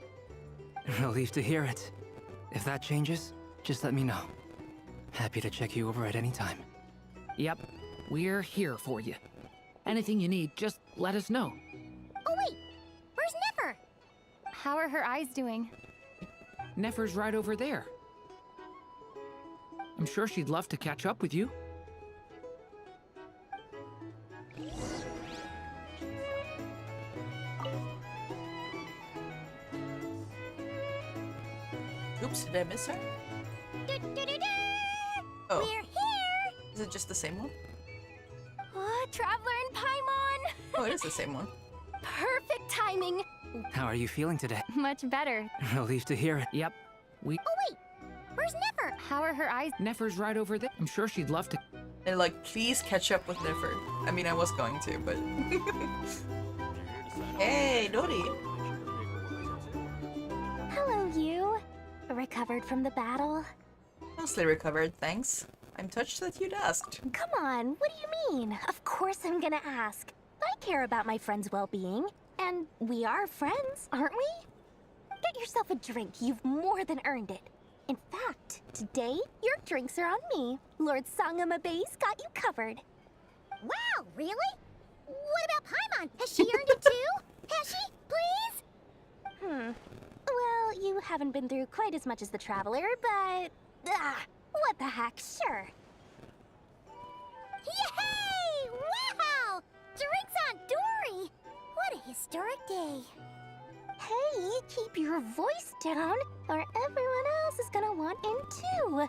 Relieved to hear it. If that changes, just let me know. Happy to check you over at any time. Yep, we're here for you. Anything you need, just let us know. Oh wait, where's Nefer? How are her eyes doing? Nefer's right over there. I'm sure she'd love to catch up with you. Oops, did I miss her? Oh. We're here! Is it just the same one? Traveler and Paimon! Oh, it is the same one. Perfect timing! How are you feeling today? Much better. Relieved to hear it. Yep, Oh wait, where's Nefer? How are her eyes? Nefer's right over there. I'm sure she'd love to. And like, please catch up with Nefer. I mean, I was going to, but... Hey, Dori! Hello, you. Recovered from the battle? Mostly recovered, thanks. I'm touched that you'd asked. Come on, what do you mean? Of course I'm gonna ask. I care about my friend's well-being. And we are friends, aren't we? Get yourself a drink, you've more than earned it. In fact, today, your drinks are on me. Lord Sangama Base got you covered. Wow, really? What about Paimon? Has she earned it too? Has she? Please? Well, you haven't been through quite as much as the Traveler, but... what the heck, sure. Yay! Wow! Drinks on Dory! What a historic day. Hey, keep your voice down, or everyone else is gonna want in too.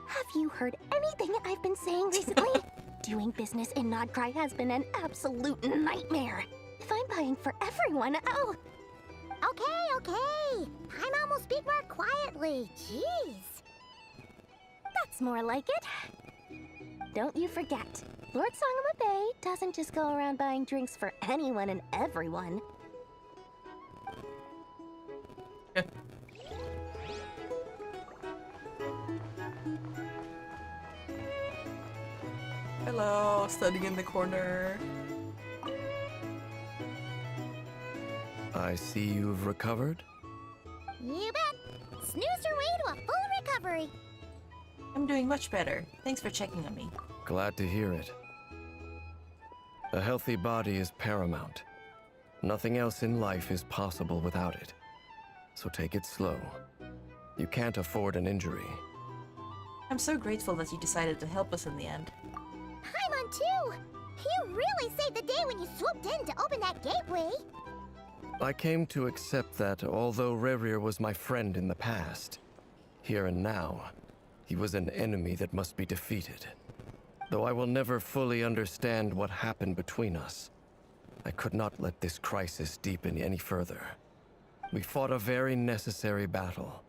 Have you heard anything I've been saying recently? Doing business in Krai has been an absolute nightmare. If I'm buying for everyone, oh... Okay. Paimon will speak more quietly. Jeez. That's more like it. Don't you forget, Lord Sangama Bay doesn't just go around buying drinks for anyone and everyone. Hello, standing in the corner. I see you've recovered. You bet. Snooze your way to a full recovery. I'm doing much better. Thanks for checking on me. Glad to hear it. A healthy body is paramount. Nothing else in life is possible without it. So take it slow. You can't afford an injury. I'm so grateful that you decided to help us in the end. Paimon too! You really saved the day when you swooped in to open that gateway. I came to accept that although Rerir was my friend in the past, here and now, he was an enemy that must be defeated. Though I will never fully understand what happened between us, I could not let this crisis deepen any further. We fought a very necessary battle,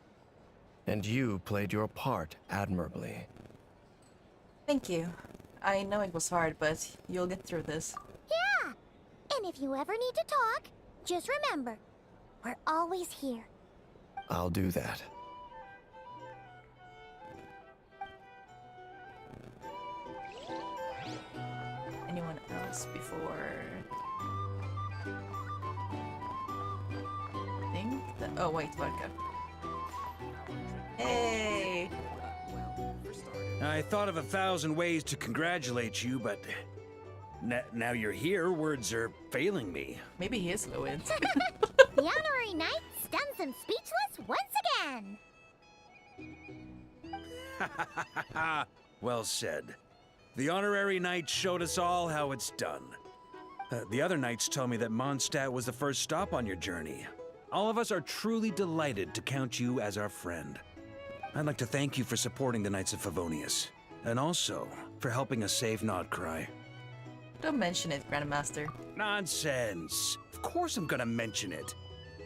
and you played your part admirably. Thank you. I know it was hard, but you'll get through this. Yeah! And if you ever need to talk, just remember, we're always here. I'll do that. Anyone else before... I think that... Oh wait, vodka. Hey! I thought of 1,000 ways to congratulate you, but now you're here, words are failing me. Maybe he is fluent. The honorary knight stuns them speechless once again. Well said. The honorary knight showed us all how it's done. The other knights tell me that Mondstadt was the first stop on your journey. All of us are truly delighted to count you as our friend. I'd like to thank you for supporting the Knights of Favonius, and also for helping us save Krai. Don't mention it, Grandmaster. Nonsense. Of course I'm gonna mention it.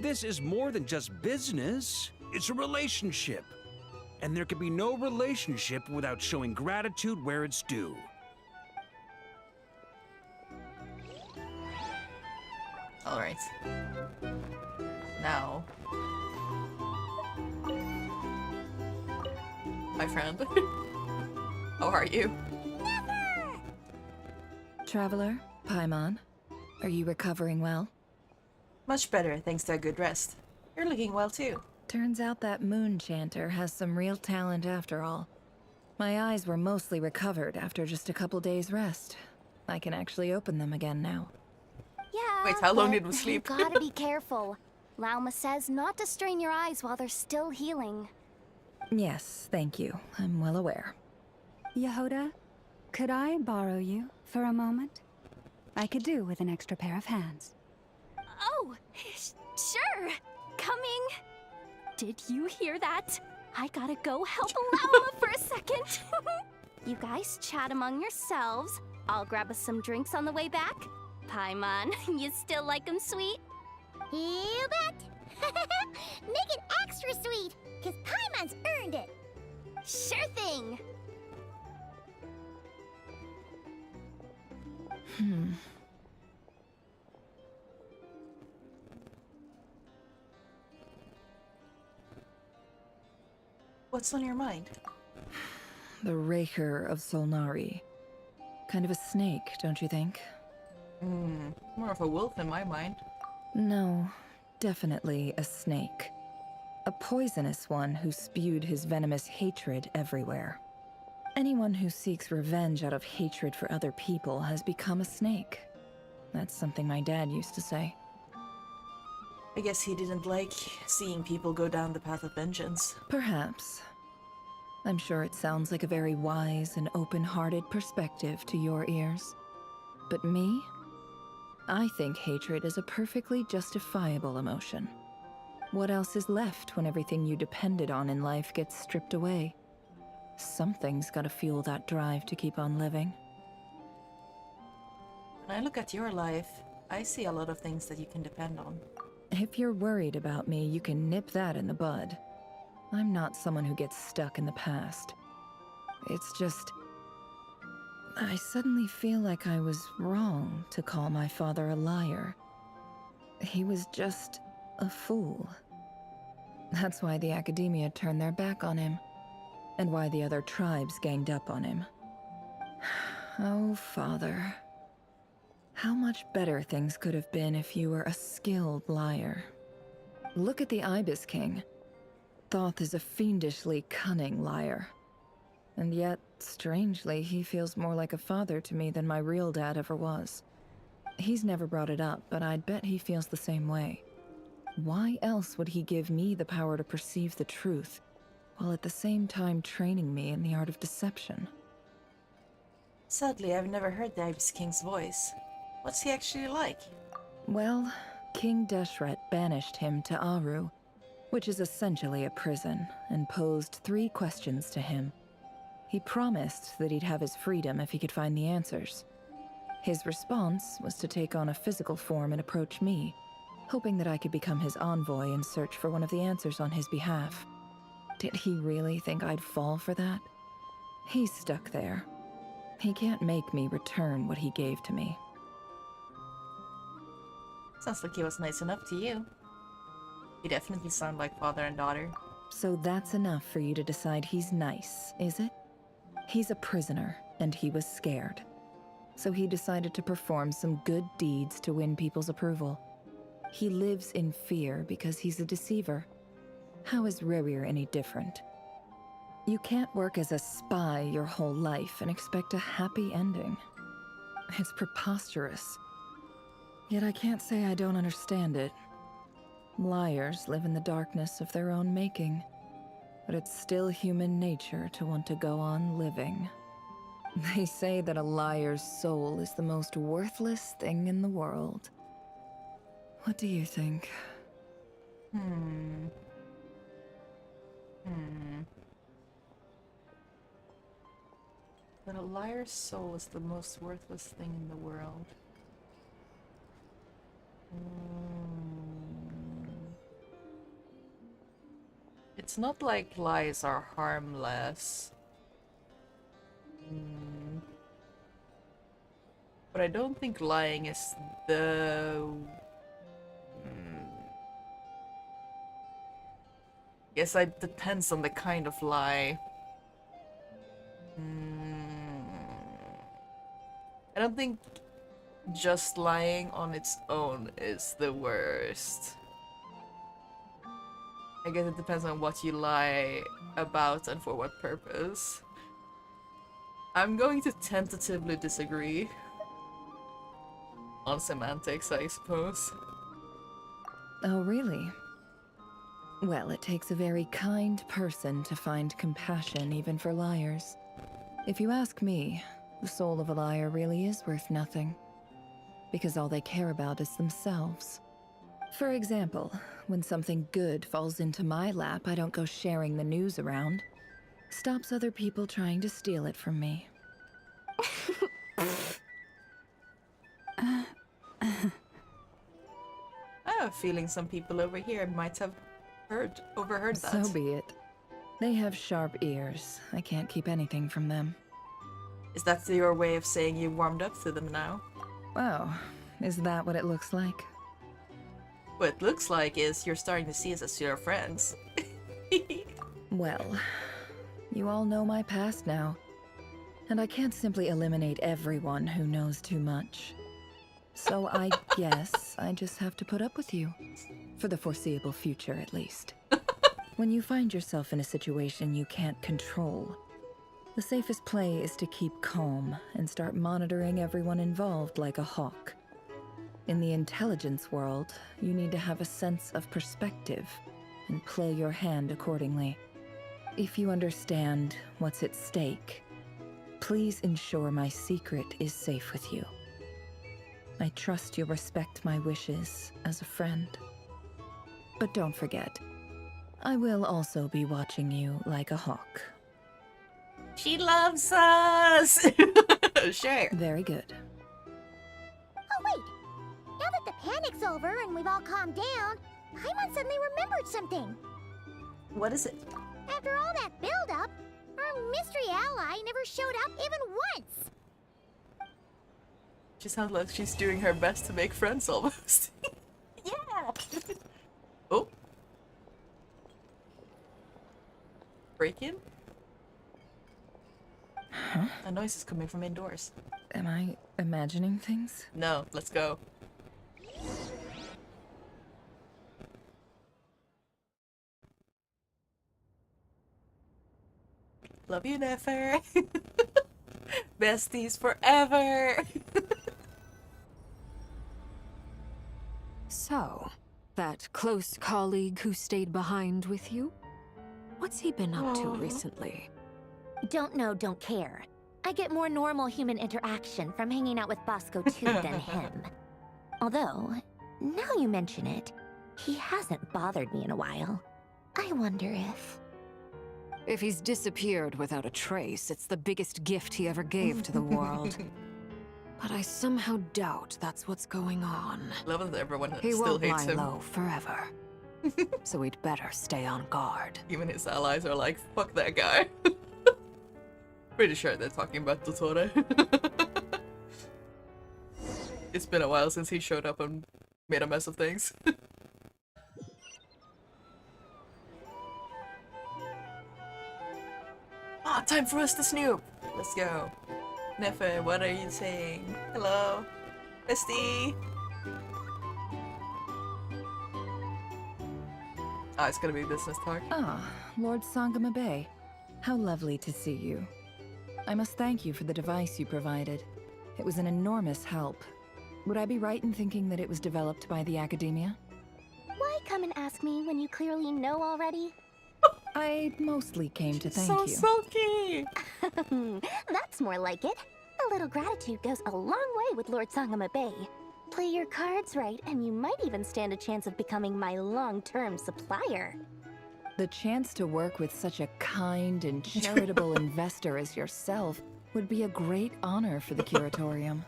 This is more than just business. It's a relationship. And there can be no relationship without showing gratitude where it's due. Alright. Now. My friend. How are you? Traveler, Paimon, are you recovering well? Much better, thanks to a good rest. You're looking well too. Turns out that moon chanter has some real talent after all. My eyes were mostly recovered after just a couple days rest. I can actually open them again now. Yeah. Wait, how long but did we sleep? You gotta be careful. Lauma says not to strain your eyes while they're still healing. Yes, thank you. I'm well aware. Yehoda, could I borrow you for a moment? I could do with an extra pair of hands. Oh, sure. Coming. Did you hear that? I gotta go help Lauma for a second. You guys chat among yourselves. I'll grab us some drinks on the way back. Paimon, you still like 'em sweet? You bet! Make it extra sweet, because Paimon's earned it! Sure thing! What's on your mind? The Raker of Solnari. Kind of a snake, don't you think? More of a wolf in my mind. No, definitely a snake. A poisonous one who spewed his venomous hatred everywhere. Anyone who seeks revenge out of hatred for other people has become a snake. That's something my dad used to say. I guess he didn't like seeing people go down the path of vengeance. Perhaps. I'm sure it sounds like a very wise and open-hearted perspective to your ears. But me? I think hatred is a perfectly justifiable emotion. What else is left when everything you depended on in life gets stripped away? Something's gotta fuel that drive to keep on living. When I look at your life, I see a lot of things that you can depend on. If you're worried about me, you can nip that in the bud. I'm not someone who gets stuck in the past. It's just... I suddenly feel like I was wrong to call my father a liar. He was just a fool. That's why the academia turned their back on him, and why the other tribes ganged up on him. Oh, father. How much better things could have been if you were a skilled liar. Look at the Ibis King. Thoth is a fiendishly cunning liar. And yet, strangely, he feels more like a father to me than my real dad ever was. He's never brought it up, but I'd bet he feels the same way. Why else would he give me the power to perceive the truth, while at the same time training me in the art of deception? Sadly, I've never heard the Ibis King's voice. What's he actually like? Well, King Deshret banished him to Aru, which is essentially a prison, and posed 3 questions to him. He promised that he'd have his freedom if he could find the answers. His response was to take on a physical form and approach me, hoping that I could become his envoy and search for one of the answers on his behalf. Did he really think I'd fall for that? He's stuck there. He can't make me return what he gave to me. Sounds like he was nice enough to you. You definitely sound like father and daughter. So that's enough for you to decide he's nice, is it? He's a prisoner, and he was scared. So he decided to perform some good deeds to win people's approval. He lives in fear because he's a deceiver. How is Rerir any different? You can't work as a spy your whole life and expect a happy ending. It's preposterous. Yet I can't say I don't understand it. Liars live in the darkness of their own making, but it's still human nature to want to go on living. They say that a liar's soul is the most worthless thing in the world. What do you think? That a liar's soul is the most worthless thing in the world. It's not like lies are harmless. But I don't think lying is the Guess it depends on the kind of lie. I don't think just lying on its own is the worst. I guess it depends on what you lie about and for what purpose. I'm going to tentatively disagree on semantics, I suppose. Oh, really? Well, it takes a very kind person to find compassion even for liars. If you ask me, the soul of a liar really is worth nothing, because all they care about is themselves. For example, when something good falls into my lap, I don't go sharing the news around. Stops other people trying to steal it from me. I have a feeling some people over here might have overheard that. So be it. They have sharp ears. I can't keep anything from them. Is that your way of saying you warmed up to them now? Oh, is that what it looks like? What it looks like is you're starting to see us as your friends. Well, you all know my past now, and I can't simply eliminate everyone who knows too much. So I guess I just have to put up with you. For the foreseeable future, at least. When you find yourself in a situation you can't control, the safest play is to keep calm and start monitoring everyone involved like a hawk. In the intelligence world, you need to have a sense of perspective and play your hand accordingly. If you understand what's at stake, please ensure my secret is safe with you. I trust you'll respect my wishes as a friend. But don't forget, I will also be watching you like a hawk. She loves us! Sure. Very good. Oh wait! Now that the panic's over and we've all calmed down, Paimon suddenly remembered something. What is it? After all that build-up, our mystery ally never showed up even once! She sounds like she's doing her best to make friends almost. Yeah! Oh. Break in? Huh? A noise is coming from indoors. Am I imagining things? No, let's go. Love you, Nefer. Besties forever. So, that close colleague who stayed behind with you? What's he been up to recently? Don't know, don't care. I get more normal human interaction from hanging out with Bosco too than him. Although, now you mention it, he hasn't bothered me in a while. I wonder if... If he's disappeared without a trace, it's the biggest gift he ever gave to the world. But I somehow doubt that's what's going on. Love that everyone He still won't hates lie him. low forever. So we'd better stay on guard. Even his allies are like, fuck that guy. Pretty sure they're talking about Dottore. It's been a while since he showed up and made a mess of things. Ah, time for us to snoop! Let's go. Nefe, what are you saying? Hello? Bestie? Ah, it's gonna be business talk. Ah, Lord Sangama Bay. How lovely to see you. I must thank you for the device you provided. It was an enormous help. Would I be right in thinking that it was developed by the Academia? Why come and ask me when you clearly know already? I mostly came to thank So you. sulky! That's more like it. A little gratitude goes a long way with Lord Sangama Bay. Play your cards right, and you might even stand a chance of becoming my long-term supplier. The chance to work with such a kind and charitable investor as yourself would be a great honor for the Curatorium.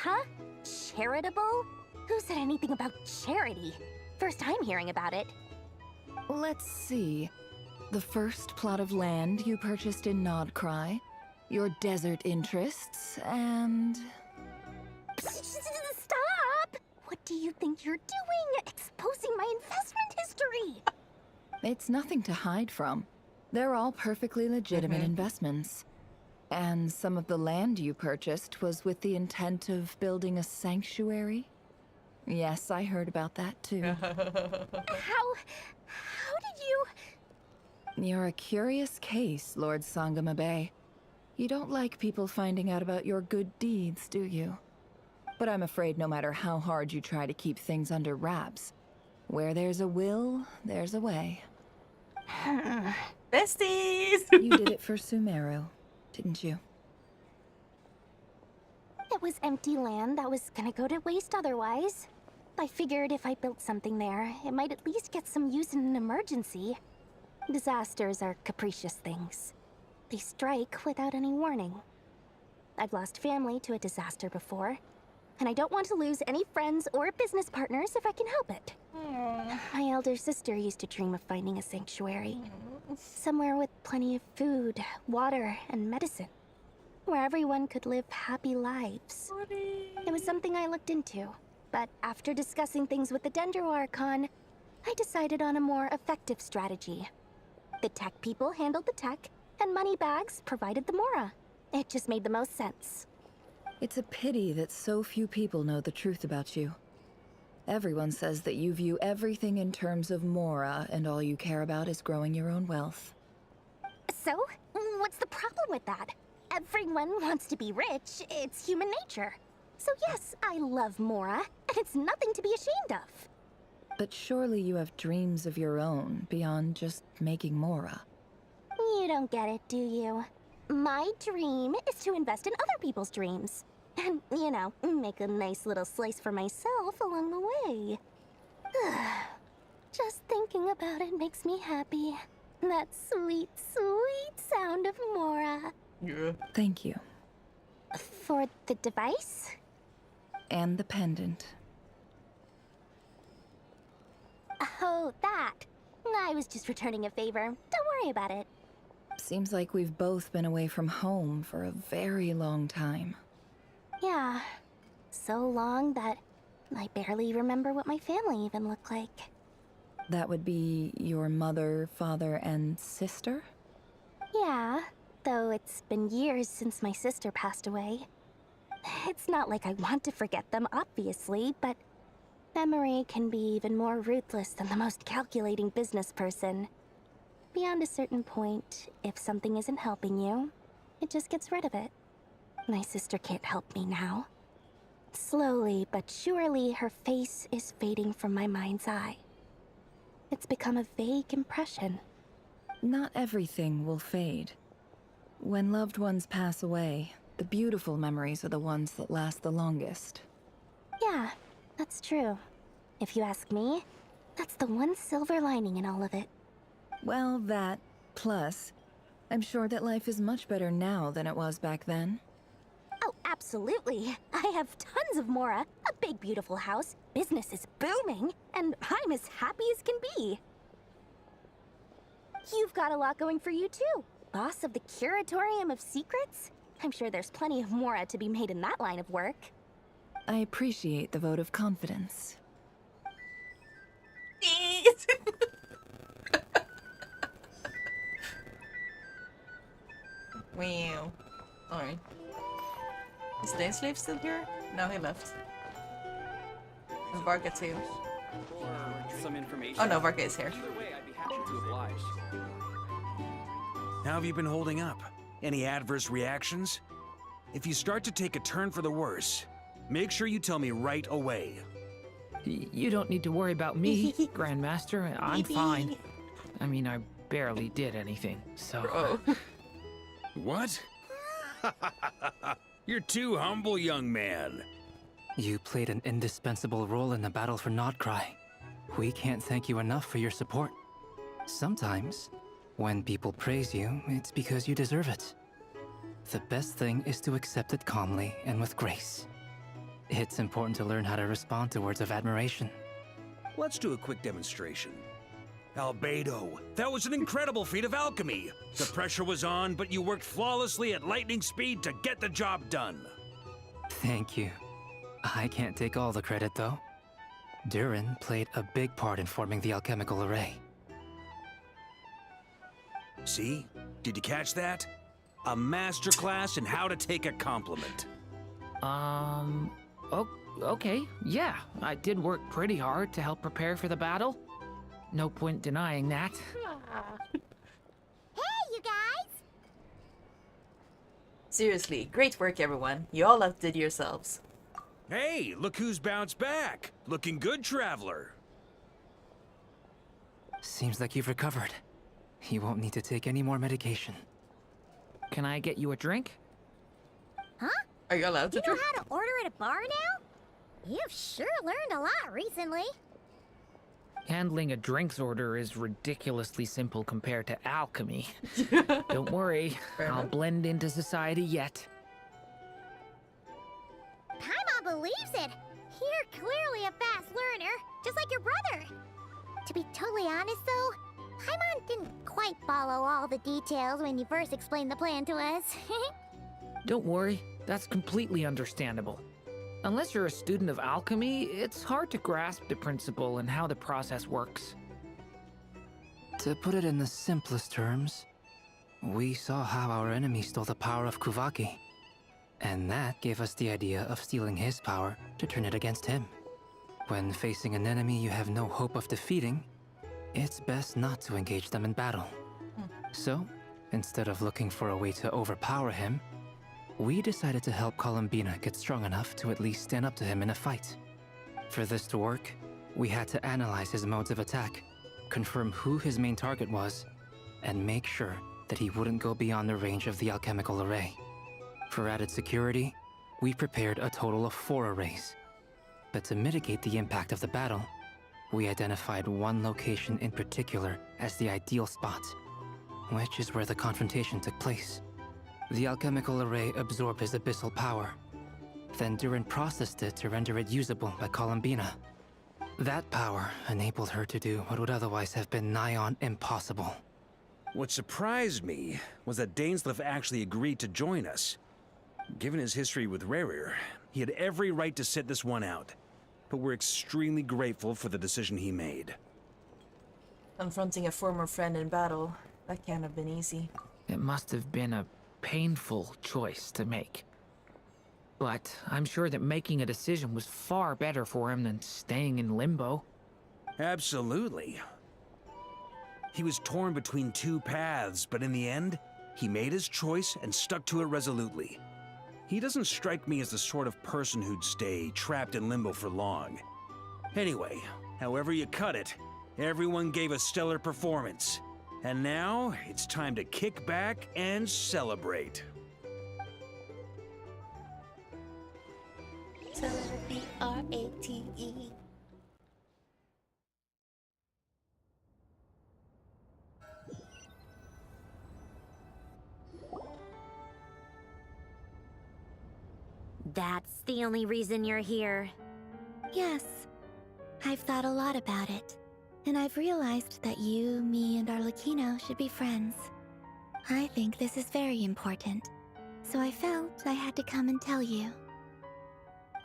Huh? Charitable? Who said anything about charity? First time hearing about it. Let's see. The first plot of land you purchased in Krai, your desert interests, and... Stop! What do you think you're doing? Exposing my investment history! It's nothing to hide from. They're all perfectly legitimate investments. And some of the land you purchased was with the intent of building a sanctuary? Yes, I heard about that too. How did you... You're a curious case, Lord Sangamabe. You don't like people finding out about your good deeds, do you? But I'm afraid no matter how hard you try to keep things under wraps, where there's a will, there's a way. Besties! You did it for Sumeru, didn't you? It was empty land that was gonna go to waste otherwise. I figured if I built something there, it might at least get some use in an emergency. Disasters are capricious things. They strike without any warning. I've lost family to a disaster before, and I don't want to lose any friends or business partners if I can help it. My elder sister used to dream of finding a sanctuary. Somewhere with plenty of food, water, and medicine. Where everyone could live happy lives. It was something I looked into, but after discussing things with the Dendro Archon, I decided on a more effective strategy. The tech people handled the tech, and Moneybags provided the Mora. It just made the most sense. It's a pity that so few people know the truth about you. Everyone says that you view everything in terms of Mora, and all you care about is growing your own wealth. So, what's the problem with that? Everyone wants to be rich. It's human nature. So yes, I love Mora, and it's nothing to be ashamed of. But surely you have dreams of your own, beyond just making Mora. You don't get it, do you? My dream is to invest in other people's dreams. And, you know, make a nice little slice for myself along the way. Just thinking about it makes me happy. That sweet, sweet sound of Mora. Yeah. Thank you. For the device? And the pendant. Oh, that. I was just returning a favor. Don't worry about it. Seems like we've both been away from home for a very long time. Yeah. So long that I barely remember what my family even looked like. That would be your mother, father, and sister? Yeah, though it's been years since my sister passed away. It's not like I want to forget them, obviously, but memory can be even more ruthless than the most calculating business person. Beyond a certain point, if something isn't helping you, it just gets rid of it. My sister can't help me now. Slowly but surely, her face is fading from my mind's eye. It's become a vague impression. Not everything will fade. When loved ones pass away, the beautiful memories are the ones that last the longest. Yeah, that's true. If you ask me, that's the one silver lining in all of it. Well, that, plus, I'm sure that life is much better now than it was back then. Oh, absolutely. I have tons of Mora, a big beautiful house, business is booming, and I'm as happy as can be. You've got a lot going for you too. Boss of the Curatorium of Secrets? I'm sure there's plenty of Mora to be made in that line of work. I appreciate the vote of confidence. Wow. Alright. Is Dainsleif still here? No, he left. Is Varka too? Some information. Oh no, Varka is here. Either way, I'd be happy to oblige. How have you been holding up? Any adverse reactions? If you start to take a turn for the worse, make sure you tell me right away. You don't need to worry about me, Grandmaster. I'm fine. I mean, I barely did anything, so... What? You're too humble, young man. You played an indispensable role in the battle for Krai. We can't thank you enough for your support. Sometimes, when people praise you, it's because you deserve it. The best thing is to accept it calmly and with grace. It's important to learn how to respond to words of admiration. Let's do a quick demonstration. Albedo, that was an incredible feat of alchemy. The pressure was on, but you worked flawlessly at lightning speed to get the job done. Thank you. I can't take all the credit, though. Durin played a big part in forming the alchemical array. See? Did you catch that? A masterclass in how to take a compliment. Okay, yeah. I did work pretty hard to help prepare for the battle. No point denying that. Hey, you guys! Seriously, great work everyone. You all outdid yourselves. Hey, look who's bounced back. Looking good, traveler. Seems like you've recovered. You won't need to take any more medication. Can I get you a drink? Huh? Are you allowed to You know drink? how to order at a bar now? You've sure learned a lot recently. Handling a drinks order is ridiculously simple compared to alchemy. Don't worry, I'll blend into society yet. Paimon believes it. You're clearly a fast learner, just like your brother. To be totally honest though, Paimon didn't quite follow all the details when you first explained the plan to us. Don't worry, that's completely understandable. Unless you're a student of alchemy, it's hard to grasp the principle and how the process works. To put it in the simplest terms, we saw how our enemy stole the power of Kuvaki. And that gave us the idea of stealing his power to turn it against him. When facing an enemy you have no hope of defeating, it's best not to engage them in battle. So, instead of looking for a way to overpower him, we decided to help Columbina get strong enough to at least stand up to him in a fight. For this to work, we had to analyze his modes of attack, confirm who his main target was, and make sure that he wouldn't go beyond the range of the alchemical array. For added security, we prepared a total of 4 arrays. But to mitigate the impact of the battle, we identified one location in particular as the ideal spot, which is where the confrontation took place. The alchemical array absorbed his abyssal power. Then Durin processed it to render it usable by Columbina. That power enabled her to do what would otherwise have been nigh on impossible. What surprised me was that Dainsleif actually agreed to join us. Given his history with Rerir, he had every right to sit this one out. But we're extremely grateful for the decision he made. Confronting a former friend in battle, that can't have been easy. It must have been a painful choice to make. But I'm sure that making a decision was far better for him than staying in limbo. Absolutely. He was torn between 2 paths, but in the end, he made his choice and stuck to it resolutely. He doesn't strike me as the sort of person who'd stay trapped in limbo for long. Anyway, however you cut it, everyone gave a stellar performance. And now, it's time to kick back and celebrate. Celebrate, R-A-T-E. That's the only reason you're here. Yes. I've thought a lot about it. And I've realized that you, me, and Arlecchino should be friends. I think this is very important. So I felt I had to come and tell you.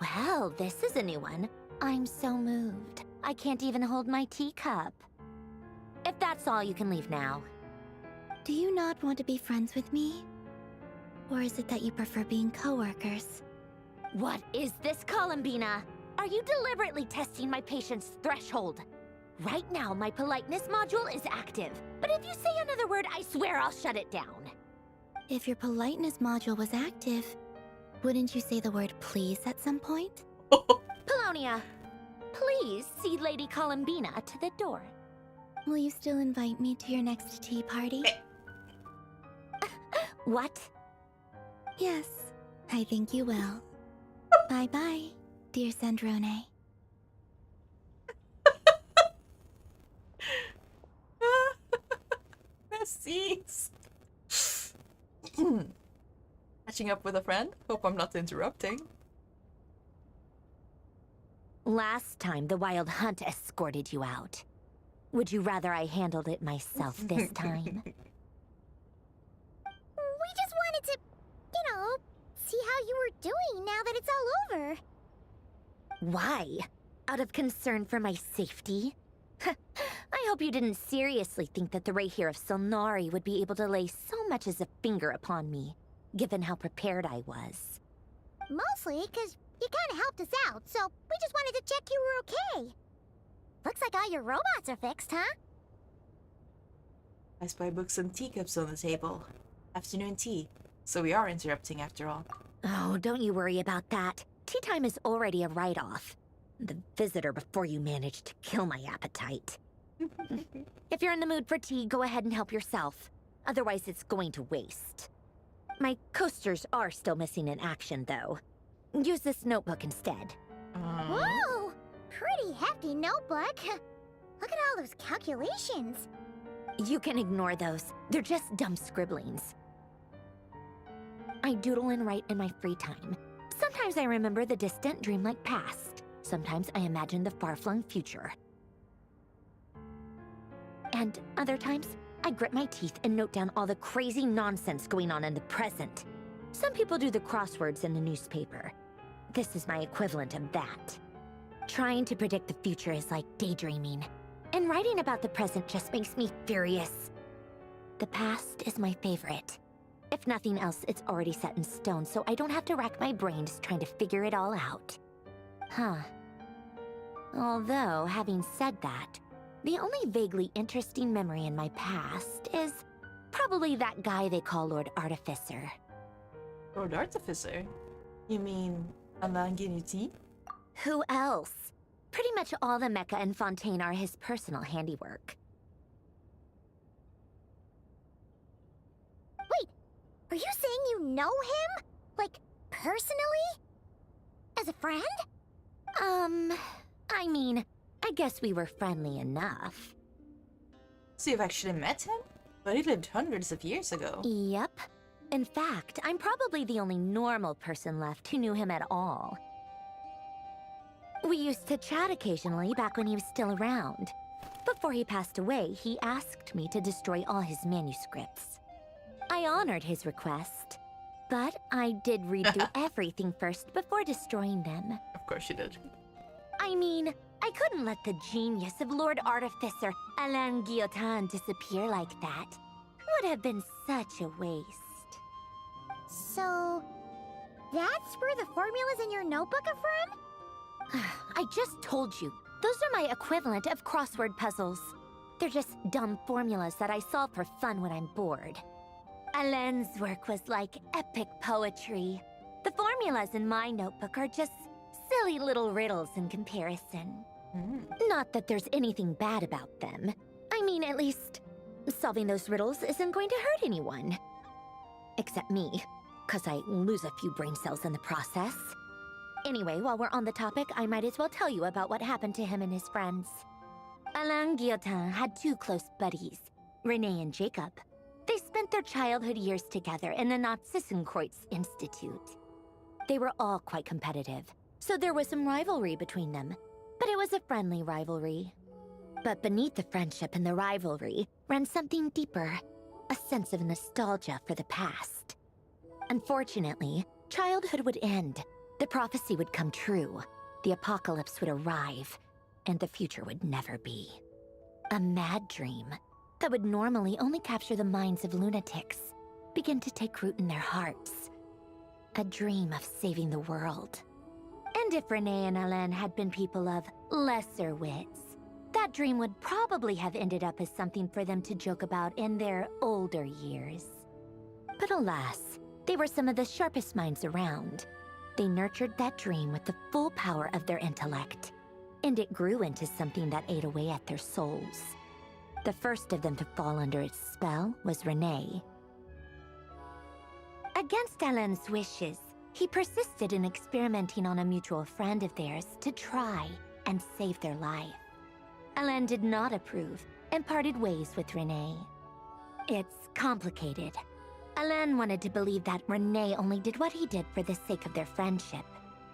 Well, this is a new one. I'm so moved. I can't even hold my teacup. If that's all, you can leave now. Do you not want to be friends with me? Or is it that you prefer being co-workers? What is this, Columbina? Are you deliberately testing my patience threshold? Right now, my politeness module is active. But if you say another word, I swear I'll shut it down. If your politeness module was active, wouldn't you say the word please at some point? Polonia, please see Lady Columbina to the door. Will you still invite me to your next tea party? What? Yes, I think you will. Bye-bye, dear Sandrone. Scenes. Catching up with a friend? Hope I'm not interrupting. Last time, the Wild Hunt escorted you out. Would you rather I handled it myself this time? We just wanted to, see how you were doing now that it's all over. Why? Out of concern for my safety? I hope you didn't seriously think that the Rahier of Solnari would be able to lay so much as a finger upon me, given how prepared I was. Mostly because you kind of helped us out, so we just wanted to check you were okay. Looks like all your robots are fixed, huh? I spy books and teacups on the table. Afternoon tea. So we are interrupting after all. Oh, don't you worry about that. Tea time is already a write-off. The visitor before you managed to kill my appetite. If you're in the mood for tea, go ahead and help yourself. Otherwise, it's going to waste. My coasters are still missing in action, though. Use this notebook instead. Whoa! Pretty hefty notebook. Look at all those calculations. You can ignore those. They're just dumb scribblings. I doodle and write in my free time. Sometimes I remember the distant, dreamlike past. Sometimes I imagine the far-flung future. And other times, I grit my teeth and note down all the crazy nonsense going on in the present. Some people do the crosswords in the newspaper. This is my equivalent of that. Trying to predict the future is like daydreaming. And writing about the present just makes me furious. The past is my favorite. If nothing else, it's already set in stone, so I don't have to rack my brains trying to figure it all out. Huh. Although, having said that, the only vaguely interesting memory in my past is probably that guy they call Lord Artificer. Lord Artificer? You mean Alanginuti? Who else? Pretty much all the mecha and Fontaine are his personal handiwork. Wait, are you saying you know him? Like, personally? As a friend? I mean, I guess we were friendly enough. So you've actually met him? But he lived hundreds of years ago. Yep. In fact, I'm probably the only normal person left who knew him at all. We used to chat occasionally back when he was still around. Before he passed away, he asked me to destroy all his manuscripts. I honored his request, but I did read through everything first before destroying them. Of course you did. I mean, I couldn't let the genius of Lord Artificer Alain Guillotin disappear like that. Would have been such a waste. So, that's where the formulas in your notebook are from? I just told you. Those are my equivalent of crossword puzzles. They're just dumb formulas that I solve for fun when I'm bored. Alain's work was like epic poetry. The formulas in my notebook are just silly little riddles in comparison. Not that there's anything bad about them. I mean, at least, solving those riddles isn't going to hurt anyone. Except me, 'cause I lose a few brain cells in the process. Anyway, while we're on the topic, I might as well tell you about what happened to him and his friends. Alain Guillotin had two close buddies, Renee and Jacob. They spent their childhood years together in the Narzissenkreuz Institute. They were all quite competitive, so there was some rivalry between them, but it was a friendly rivalry. But beneath the friendship and the rivalry ran something deeper, a sense of nostalgia for the past. Unfortunately, childhood would end. The prophecy would come true, the apocalypse would arrive, and the future would never be. A mad dream that would normally only capture the minds of lunatics began to take root in their hearts. A dream of saving the world. And if Renee and Alain had been people of lesser wits, that dream would probably have ended up as something for them to joke about in their older years. But alas, they were some of the sharpest minds around. They nurtured that dream with the full power of their intellect, and it grew into something that ate away at their souls. The first of them to fall under its spell was Renee. Against Alain's wishes, he persisted in experimenting on a mutual friend of theirs to try and save their life. Alain did not approve and parted ways with Renee. It's complicated. Alain wanted to believe that Renee only did what he did for the sake of their friendship.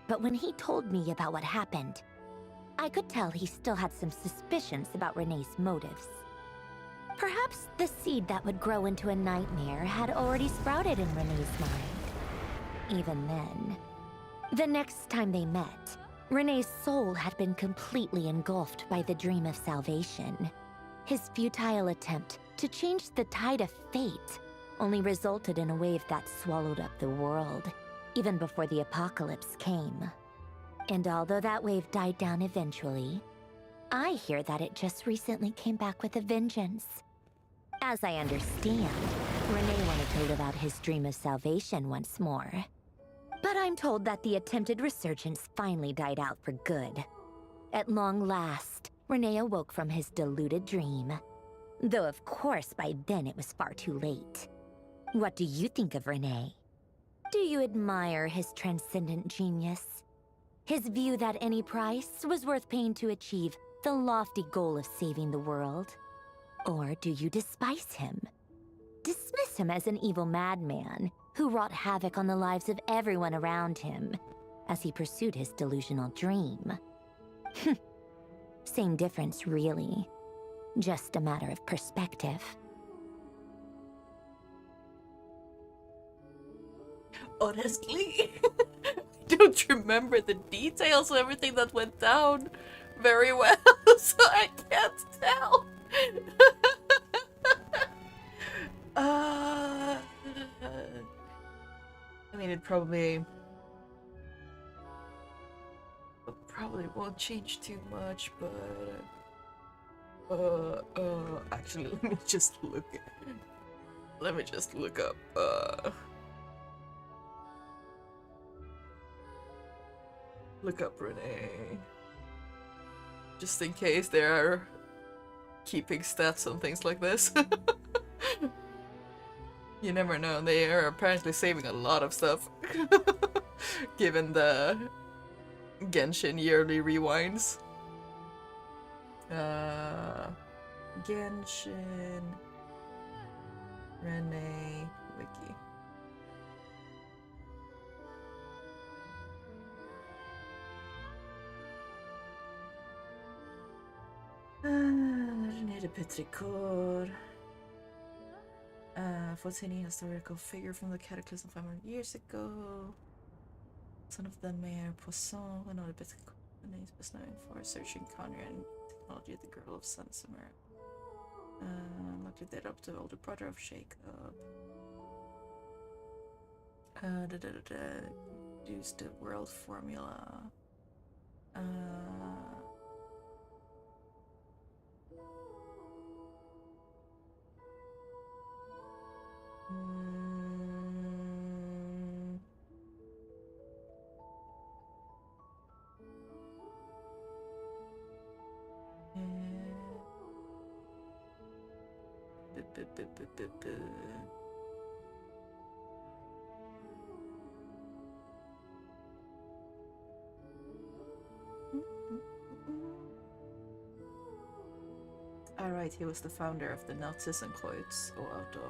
But when he told me about what happened, I could tell he still had some suspicions about Renee's motives. Perhaps the seed that would grow into a nightmare had already sprouted in Renee's mind. Even then. The next time they met, Renee's soul had been completely engulfed by the dream of salvation. His futile attempt to change the tide of fate only resulted in a wave that swallowed up the world, even before the apocalypse came. And although that wave died down eventually, I hear that it just recently came back with a vengeance. As I understand, Renee wanted to live out his dream of salvation once more. But I'm told that the attempted resurgence finally died out for good. At long last, Renee awoke from his deluded dream. Though of course by then it was far too late. What do you think of Renee? Do you admire his transcendent genius? His view that any price was worth paying to achieve the lofty goal of saving the world? Or do you despise him? Dismiss him as an evil madman who wrought havoc on the lives of everyone around him as he pursued his delusional dream? Same difference, really. Just a matter of perspective. Honestly, I don't remember the details of everything that went down very well, so I can't tell. I mean, it probably won't change too much, but actually, let me just look up Renee, just in case they are keeping stats on things like this. You never know, they are apparently saving a lot of stuff given the Genshin yearly rewinds. Genshin Renee Wiki. Renee de Petrichor. 14 historical figure from the Cataclysm 500 years ago. Son of the Mayor Poisson, another Petrichor. Renee is best known for researching Conrad and technology at the Girdle of Sun Summer. Luckily they're up to older brother of Jacob. Use the world formula. Alright, he was the founder of the Nazissenkreuz, Ordo.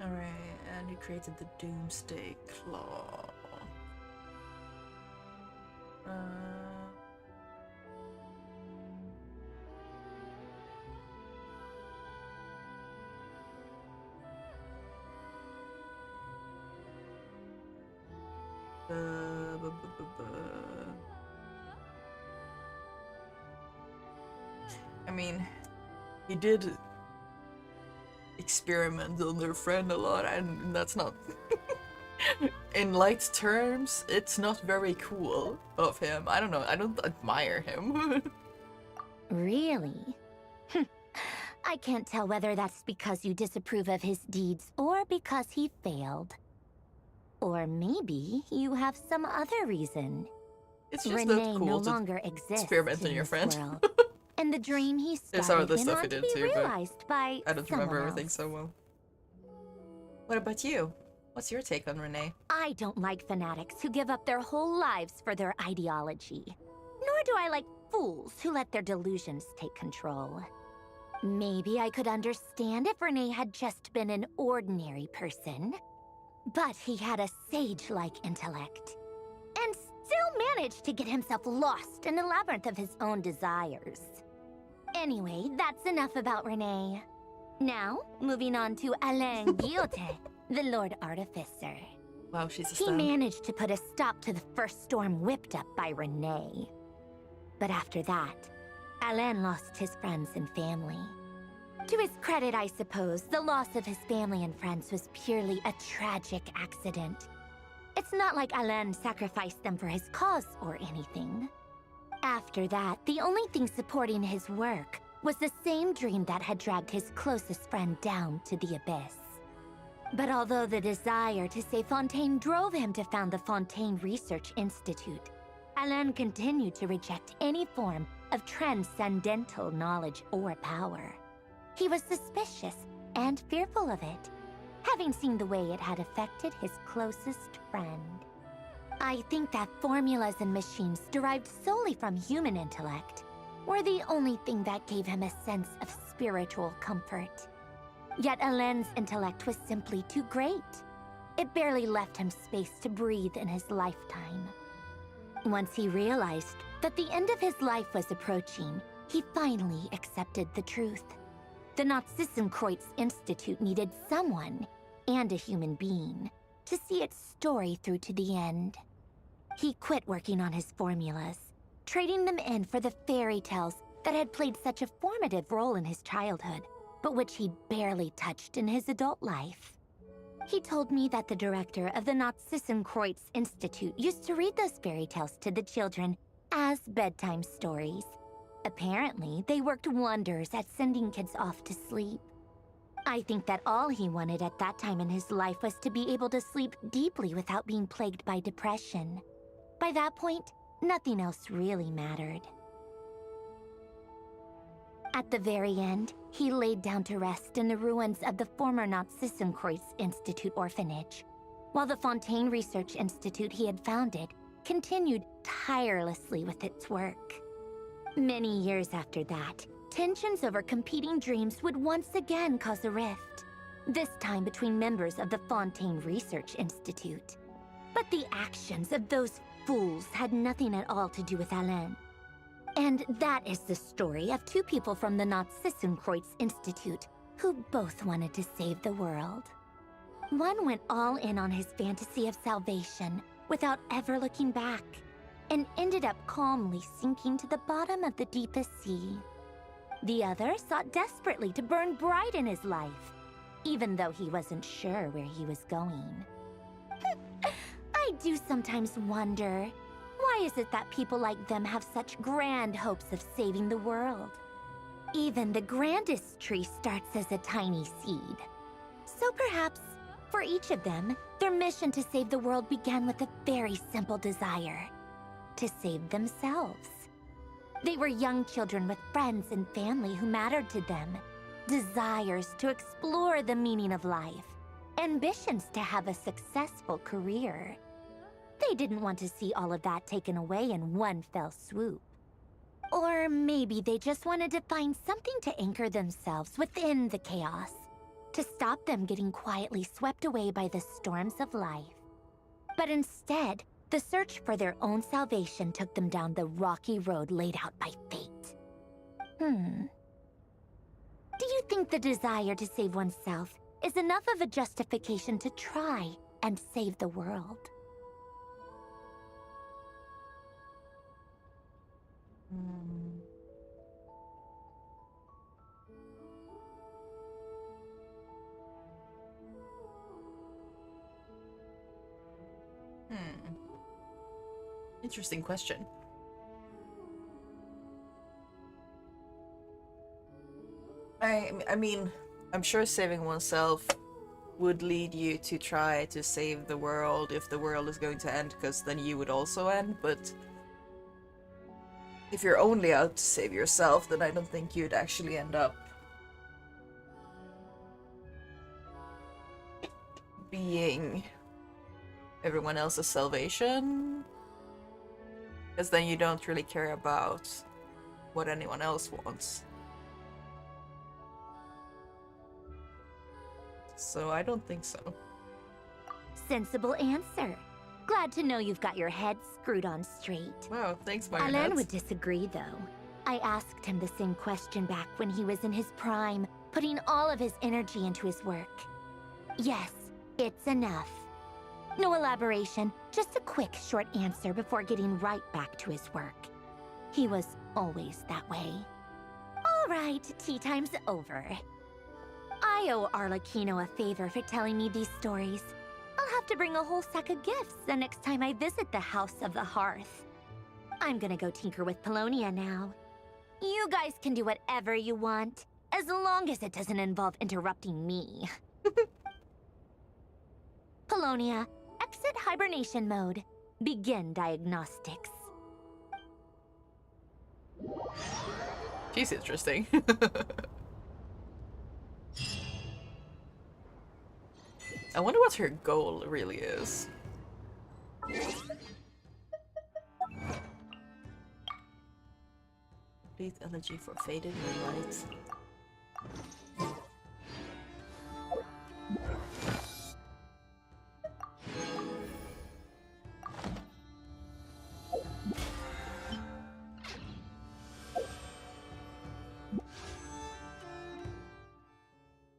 Alright, and he created the Doomsday Claw. I mean, he did experiment on their friend a lot, and that's not in light terms, it's not very cool of him. I don't know, I don't admire him. Really? I can't tell whether that's because you disapprove of his deeds or because he failed. Or maybe you have some other reason. It's just Renee not cool no to longer exists experiment on in your this friend. world, and the dream he There's some of started the went stuff he on to did be too, but realized by I don't someone remember everything else. so well. What about you? What's your take on Renee? I don't like fanatics who give up their whole lives for their ideology. Nor do I like fools who let their delusions take control. Maybe I could understand if Renee had just been an ordinary person. But he had a sage-like intellect, and still managed to get himself lost in the labyrinth of his own desires. Anyway, that's enough about Renee. Now, moving on to Alain Guillotin, the Lord Artificer. Wow, she's a He star. managed to put a stop to the first storm whipped up by Renee. But after that, Alain lost his friends and family. To his credit, I suppose, the loss of his family and friends was purely a tragic accident. It's not like Alain sacrificed them for his cause or anything. After that, the only thing supporting his work was the same dream that had dragged his closest friend down to the abyss. But although the desire to save Fontaine drove him to found the Fontaine Research Institute, Alain continued to reject any form of transcendental knowledge or power. He was suspicious and fearful of it, having seen the way it had affected his closest friend. I think that formulas and machines derived solely from human intellect were the only thing that gave him a sense of spiritual comfort. Yet Alain's intellect was simply too great. It barely left him space to breathe in his lifetime. Once he realized that the end of his life was approaching, he finally accepted the truth. The Nazissenkreuz Institute needed someone, and a human being, to see its story through to the end. He quit working on his formulas, trading them in for the fairy tales that had played such a formative role in his childhood, but which he'd barely touched in his adult life. He told me that the director of the Nazissenkreuz Institute used to read those fairy tales to the children as bedtime stories. Apparently, they worked wonders at sending kids off to sleep. I think that all he wanted at that time in his life was to be able to sleep deeply without being plagued by depression. By that point, nothing else really mattered. At the very end, he laid down to rest in the ruins of the former Nazissenkreuz Institute orphanage, while the Fontaine Research Institute he had founded continued tirelessly with its work. Many years after that, tensions over competing dreams would once again cause a rift, this time between members of the Fontaine Research Institute. But the actions of those fools had nothing at all to do with Alain. And that is the story of two people from the Nazissenkreuz Institute who both wanted to save the world. One went all in on his fantasy of salvation without ever looking back, and ended up calmly sinking to the bottom of the deepest sea. The other sought desperately to burn bright in his life, even though he wasn't sure where he was going. I do sometimes wonder, why is it that people like them have such grand hopes of saving the world? Even the grandest tree starts as a tiny seed. So perhaps, for each of them, their mission to save the world began with a very simple desire: to save themselves. They were young children with friends and family who mattered to them, desires to explore the meaning of life, ambitions to have a successful career. They didn't want to see all of that taken away in one fell swoop. Or maybe they just wanted to find something to anchor themselves within the chaos, to stop them getting quietly swept away by the storms of life. But instead, the search for their own salvation took them down the rocky road laid out by fate. Do you think the desire to save oneself is enough of a justification to try and save the world? Interesting question. I mean, I'm sure saving oneself would lead you to try to save the world if the world is going to end, because then you would also end, but if you're only out to save yourself, then I don't think you'd actually end up being everyone else's salvation, because then you don't really care about what anyone else wants. So I don't think so. sensible answer. Glad to know you've got your head screwed on straight. Wow, thanks, Alain Marionette. would disagree, though. I asked him the same question back when he was in his prime, putting all of his energy into his work. Yes, it's enough. No elaboration, just a quick, short answer before getting right back to his work. He was always that way. All right, tea time's over. I owe Arlecchino a favor for telling me these stories. I'll have to bring a whole sack of gifts the next time I visit the House of the Hearth. I'm gonna go tinker with Polonia now. You guys can do whatever you want, as long as it doesn't involve interrupting me. Polonia, exit hibernation mode. Begin diagnostics. She's interesting. I wonder what her goal really is. Complete elegy for faded moonlight.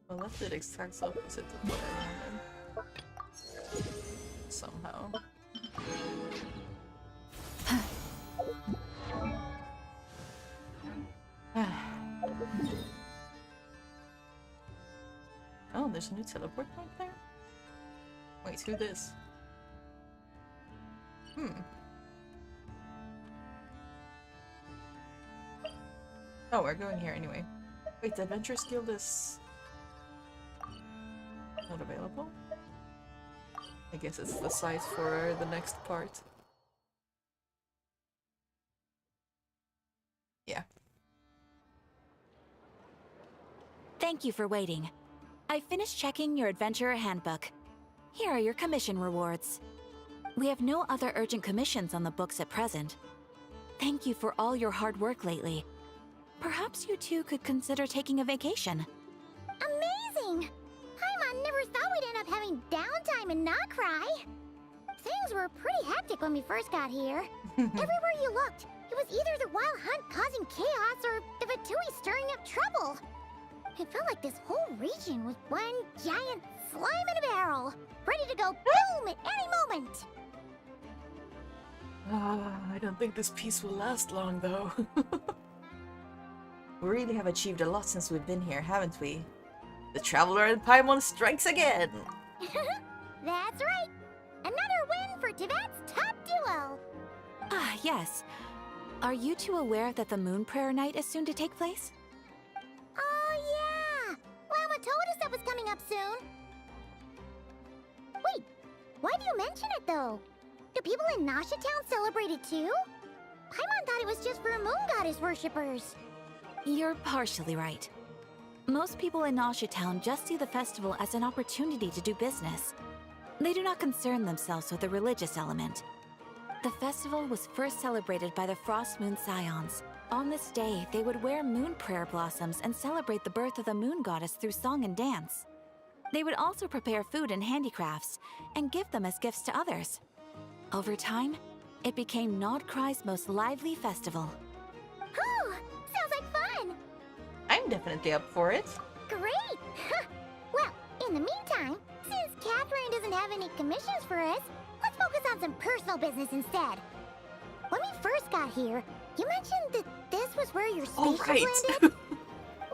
Well, that's the exact opposite of what I wanted. Somehow. Oh, there's a new teleport point there? Wait, who this? Oh, we're going here anyway. Wait, the Adventurers Guild is not available? I guess it's the site for the next part. Yeah. Thank you for waiting. I finished checking your Adventurer Handbook. Here are your commission rewards. We have no other urgent commissions on the books at present. Thank you for all your hard work lately. Perhaps you two could consider taking a vacation. Amazing! Paimon never thought we'd end up having downtime in Krai. Things were pretty hectic when we first got here. Everywhere you looked, it was either the Wild Hunt causing chaos or the Fatui stirring up trouble. It felt like this whole region was one giant slime in a barrel, ready to go boom at any moment. I don't think this peace will last long, though. We really have achieved a lot since we've been here, haven't we? The Traveler and Paimon strikes again! That's right! Another win for Tibet's top duo! Ah, yes. Are you two aware that the Moon Prayer Night is soon to take place? Oh, yeah! Lama told us that was coming up soon. Wait, why do you mention it, though? Do people in Nasha Town celebrate it, too? Paimon thought it was just for Moon Goddess worshippers. You're partially right. Most people in Nasha Town just see the festival as an opportunity to do business. They do not concern themselves with the religious element. The festival was first celebrated by the Frost Moon Scions. On this day, they would wear moon prayer blossoms and celebrate the birth of the moon goddess through song and dance. They would also prepare food and handicrafts and give them as gifts to others. Over time, it became Nod Krai's most lively festival. Whew! Sounds like fun! I'm definitely up for it. Great! Well, in the meantime, since Catherine doesn't have any commissions for us, let's focus on some personal business instead. When we first got here, you mentioned that this was where your spaceship landed?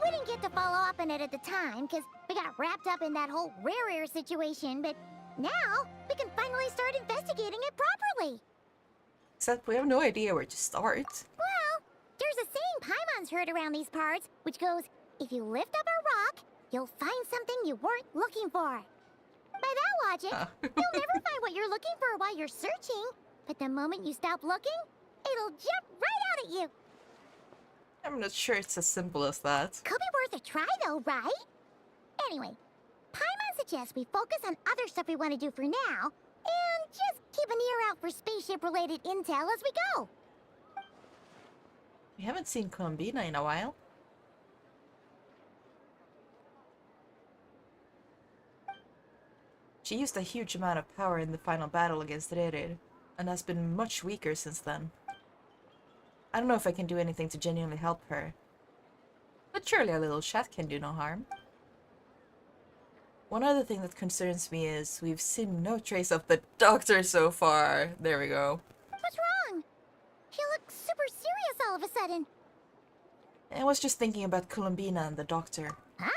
We didn't get to follow up on it at the time, because we got wrapped up in that whole rare situation, but now we can finally start investigating it properly. Except we have no idea where to start. Well, there's a saying Paimon's heard around these parts, which goes, if you lift up a rock, you'll find something you weren't looking for. By that logic, you'll never find what you're looking for while you're searching, but the moment you stop looking, it'll jump right out at you. I'm not sure it's as simple as that. Could be worth a try though, right? Anyway, Paimon suggests we focus on other stuff we want to do for now, and just keep an ear out for spaceship-related intel as we go. We haven't seen Colombina in a while. She used a huge amount of power in the final battle against Rerir, and has been much weaker since then. I don't know if I can do anything to genuinely help her, but surely a little chat can do no harm. One other thing that concerns me is we've seen no trace of the doctor so far. There we go. What's wrong? He looks super serious all of a sudden. I was just thinking about Columbina and the doctor. Huh?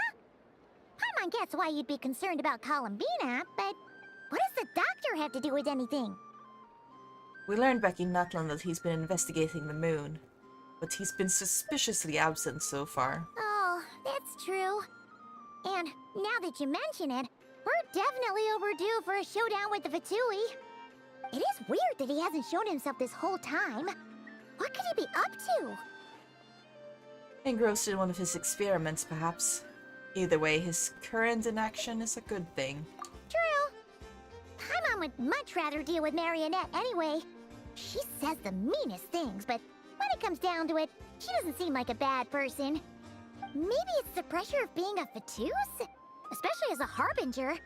Paimon gets why you'd be concerned about Columbina, but what does the doctor have to do with anything? We learned back in Natlan that he's been investigating the moon, but he's been suspiciously absent so far. Oh, that's true. And now that you mention it, we're definitely overdue for a showdown with the Fatui. It is weird that he hasn't shown himself this whole time. What could he be up to? Engrossed in one of his experiments, perhaps. Either way, his current inaction is a good thing. True. Paimon would much rather deal with Marionette anyway. She says the meanest things, but when it comes down to it, she doesn't seem like a bad person. Maybe it's the pressure of being a Fatuse? Especially as a Harbinger.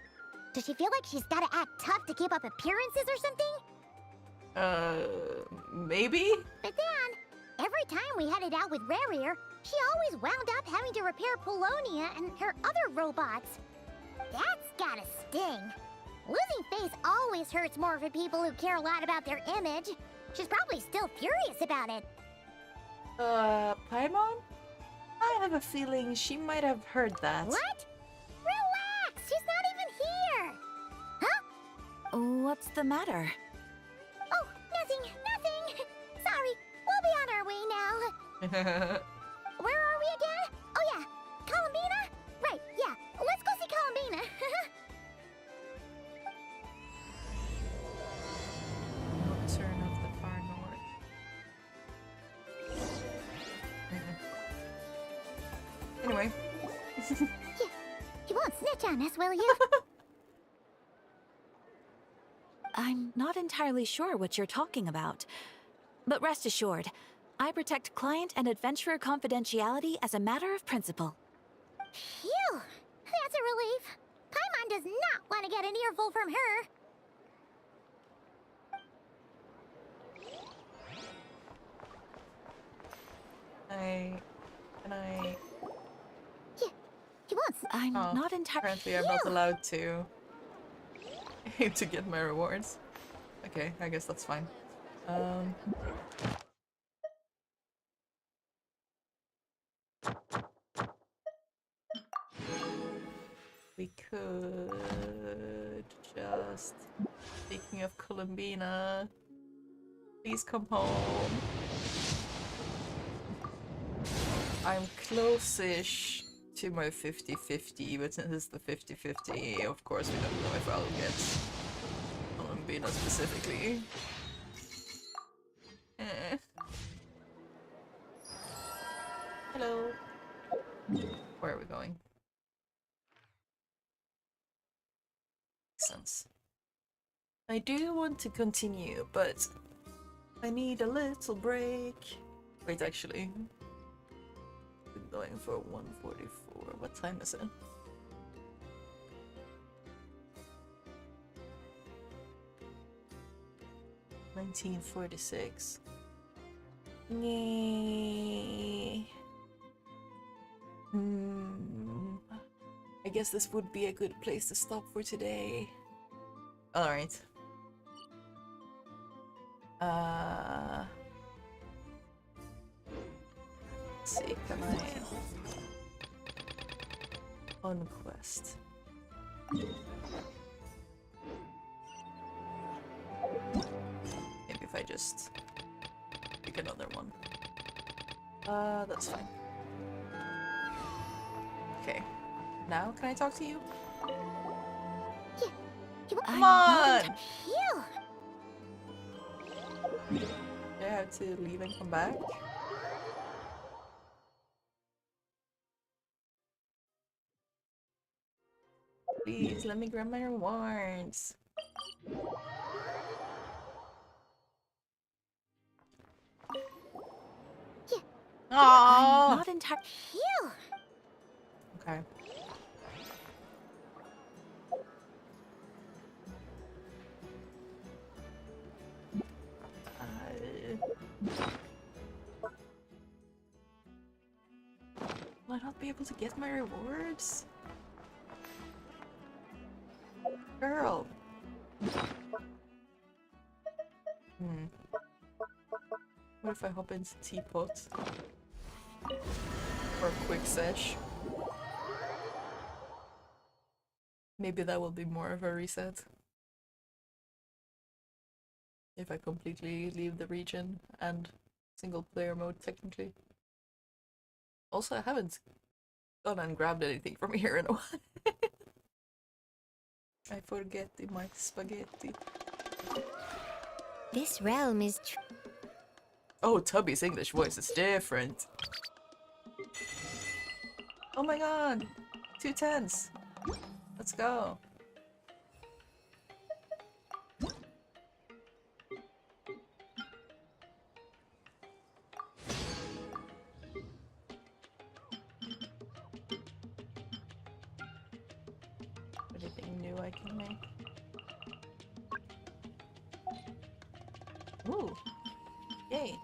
Does she feel like she's gotta act tough to keep up appearances or something? Maybe? But then, every time we headed out with Rerir, she always wound up having to repair Polonia and her other robots. That's gotta sting. Losing face always hurts more for people who care a lot about their image. She's probably still furious about it. Paimon? I have a feeling she might have heard that. What? Relax! She's not even here! Huh? What's the matter? Oh, nothing. Sorry, we'll be on our way now. Where are we again? Oh yeah, Columbina? Right, yeah, let's go see Columbina. Nocturne of the Far North. Anyway. You won't snitch on us, will you? I'm not entirely sure what you're talking about. But rest assured, I protect client and adventurer confidentiality as a matter of principle. Phew, that's a relief. Paimon does not want to get an earful from her. Can I... He wants... I'm not entirely... Apparently I'm not allowed to... to get my rewards. Okay, I guess that's fine. We could just... Speaking of Columbina, please come home. I'm close-ish to my 50-50, but since it's the 50-50, of course we don't know if I'll get Columbina specifically. Hello. Where are we going? Sense. I do want to continue, but I need a little break. Wait, actually. Been going for 1:44. What time is it? $19:46. I guess this would be a good place to stop for today. Alright. Let's see, can I... On quest. Maybe if I just pick another one. That's fine. Okay. Now can I talk to you? Come on! Do I have to leave and come back? Please, let me grab my rewards. I'm not entirely... Okay. Will I not be able to get my rewards? Girl! What if I hop into Teapot? For a quick sesh? Maybe that will be more of a reset. If I completely leave the region and single player mode technically. Also, I haven't gone and grabbed anything from here in a while. I forget my spaghetti. This realm is Oh, Tubby's English voice is different. Oh my god! 2 10s! Let's go! Anything new I can make? Ooh! Yay!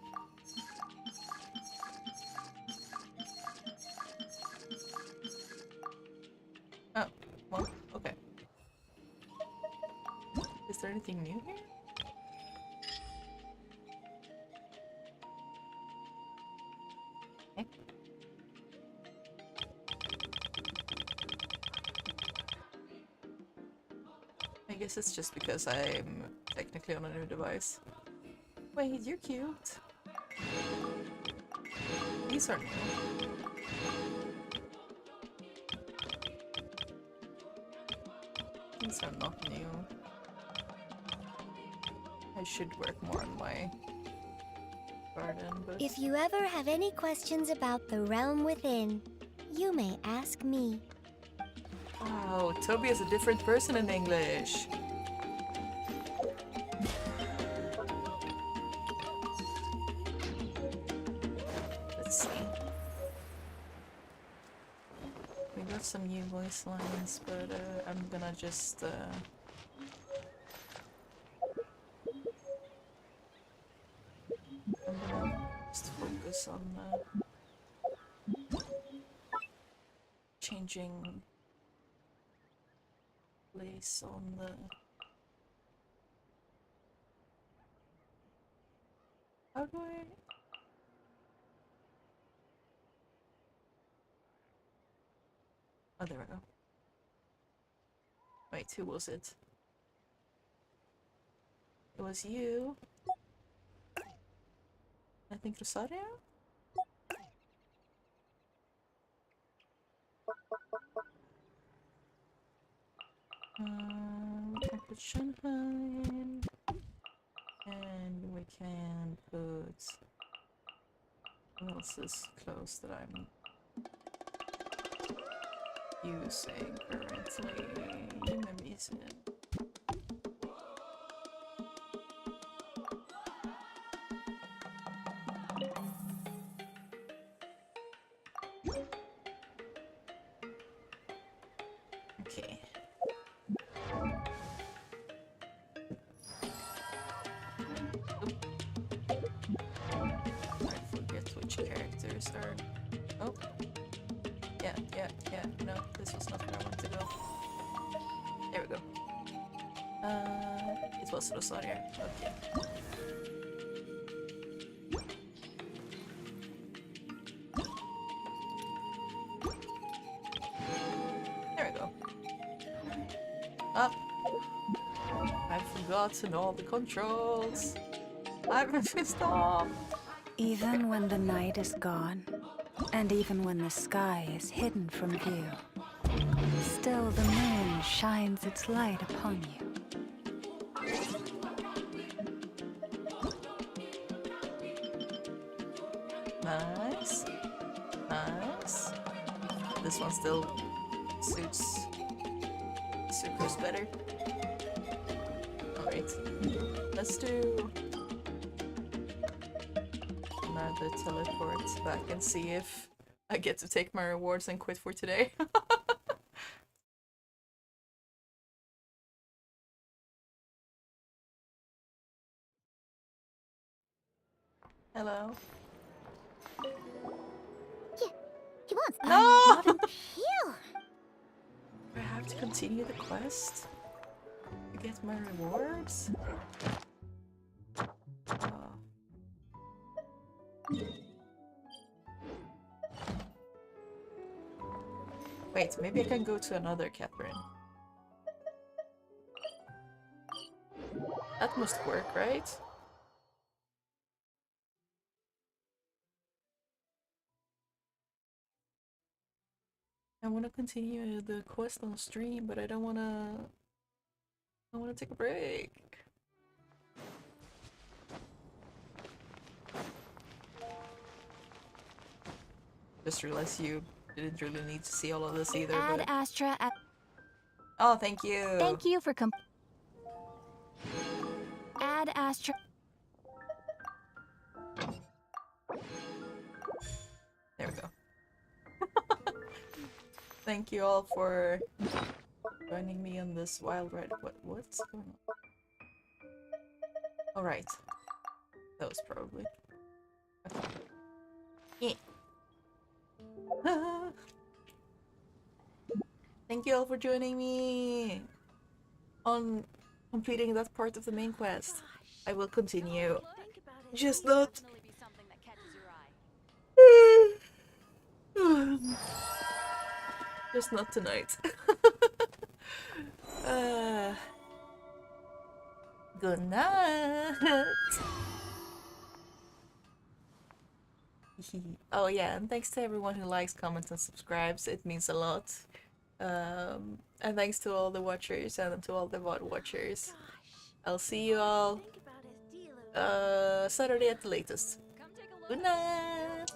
Oh, well, okay. Is there anything new here? Okay. I guess it's just because I'm technically on a new device. Wait, you're cute. These are new. These are not new. I should work more on my garden, but... If you ever have any questions about the realm within, you may ask me. Wow, Toby is a different person in English. Let's see. We got some new voice lines, but I'm gonna just focus on changing place on the how do I oh there we go. Wait, who was it? It was you. I think Rosario? We can put Shanghai, and we can put what else is close that I'm using currently. Memories. Okay. I forget which characters are. Oh. Yeah. No, this was not where I wanted to go. There we go. It was Rosaria. Okay. There we go. Up. I've forgotten all the controls. I'm pissed off. Even when the night is gone, and even when the sky is hidden from view, still the moon shines its light upon you. Nice. Nice. This one still suits Sucrose better. Alright. Let's do another teleport back and see if I get to take my rewards and quit for today. Hello. He wants No! Phew. I have to continue the quest to get my rewards? Oh. Wait, maybe I can go to another Catherine. That must work, right? I want to continue the quest on stream, but I don't want to... I want to take a break. Just realized you didn't really need to see all of this either, Add but... Astra at... Oh, thank you! Thank you for Add Astra... There we go. Thank you all for joining me on this wild ride. What's going on? Alright. That was probably... Okay. Yeah. Thank you all for joining me on completing that part of the main quest. I will continue. Just not... Just not tonight. Good night. Oh yeah, and thanks to everyone who likes, comments, and subscribes. It means a lot. And thanks to all the watchers and to all the VOD watchers. I'll see you all Saturday at the latest. Good night.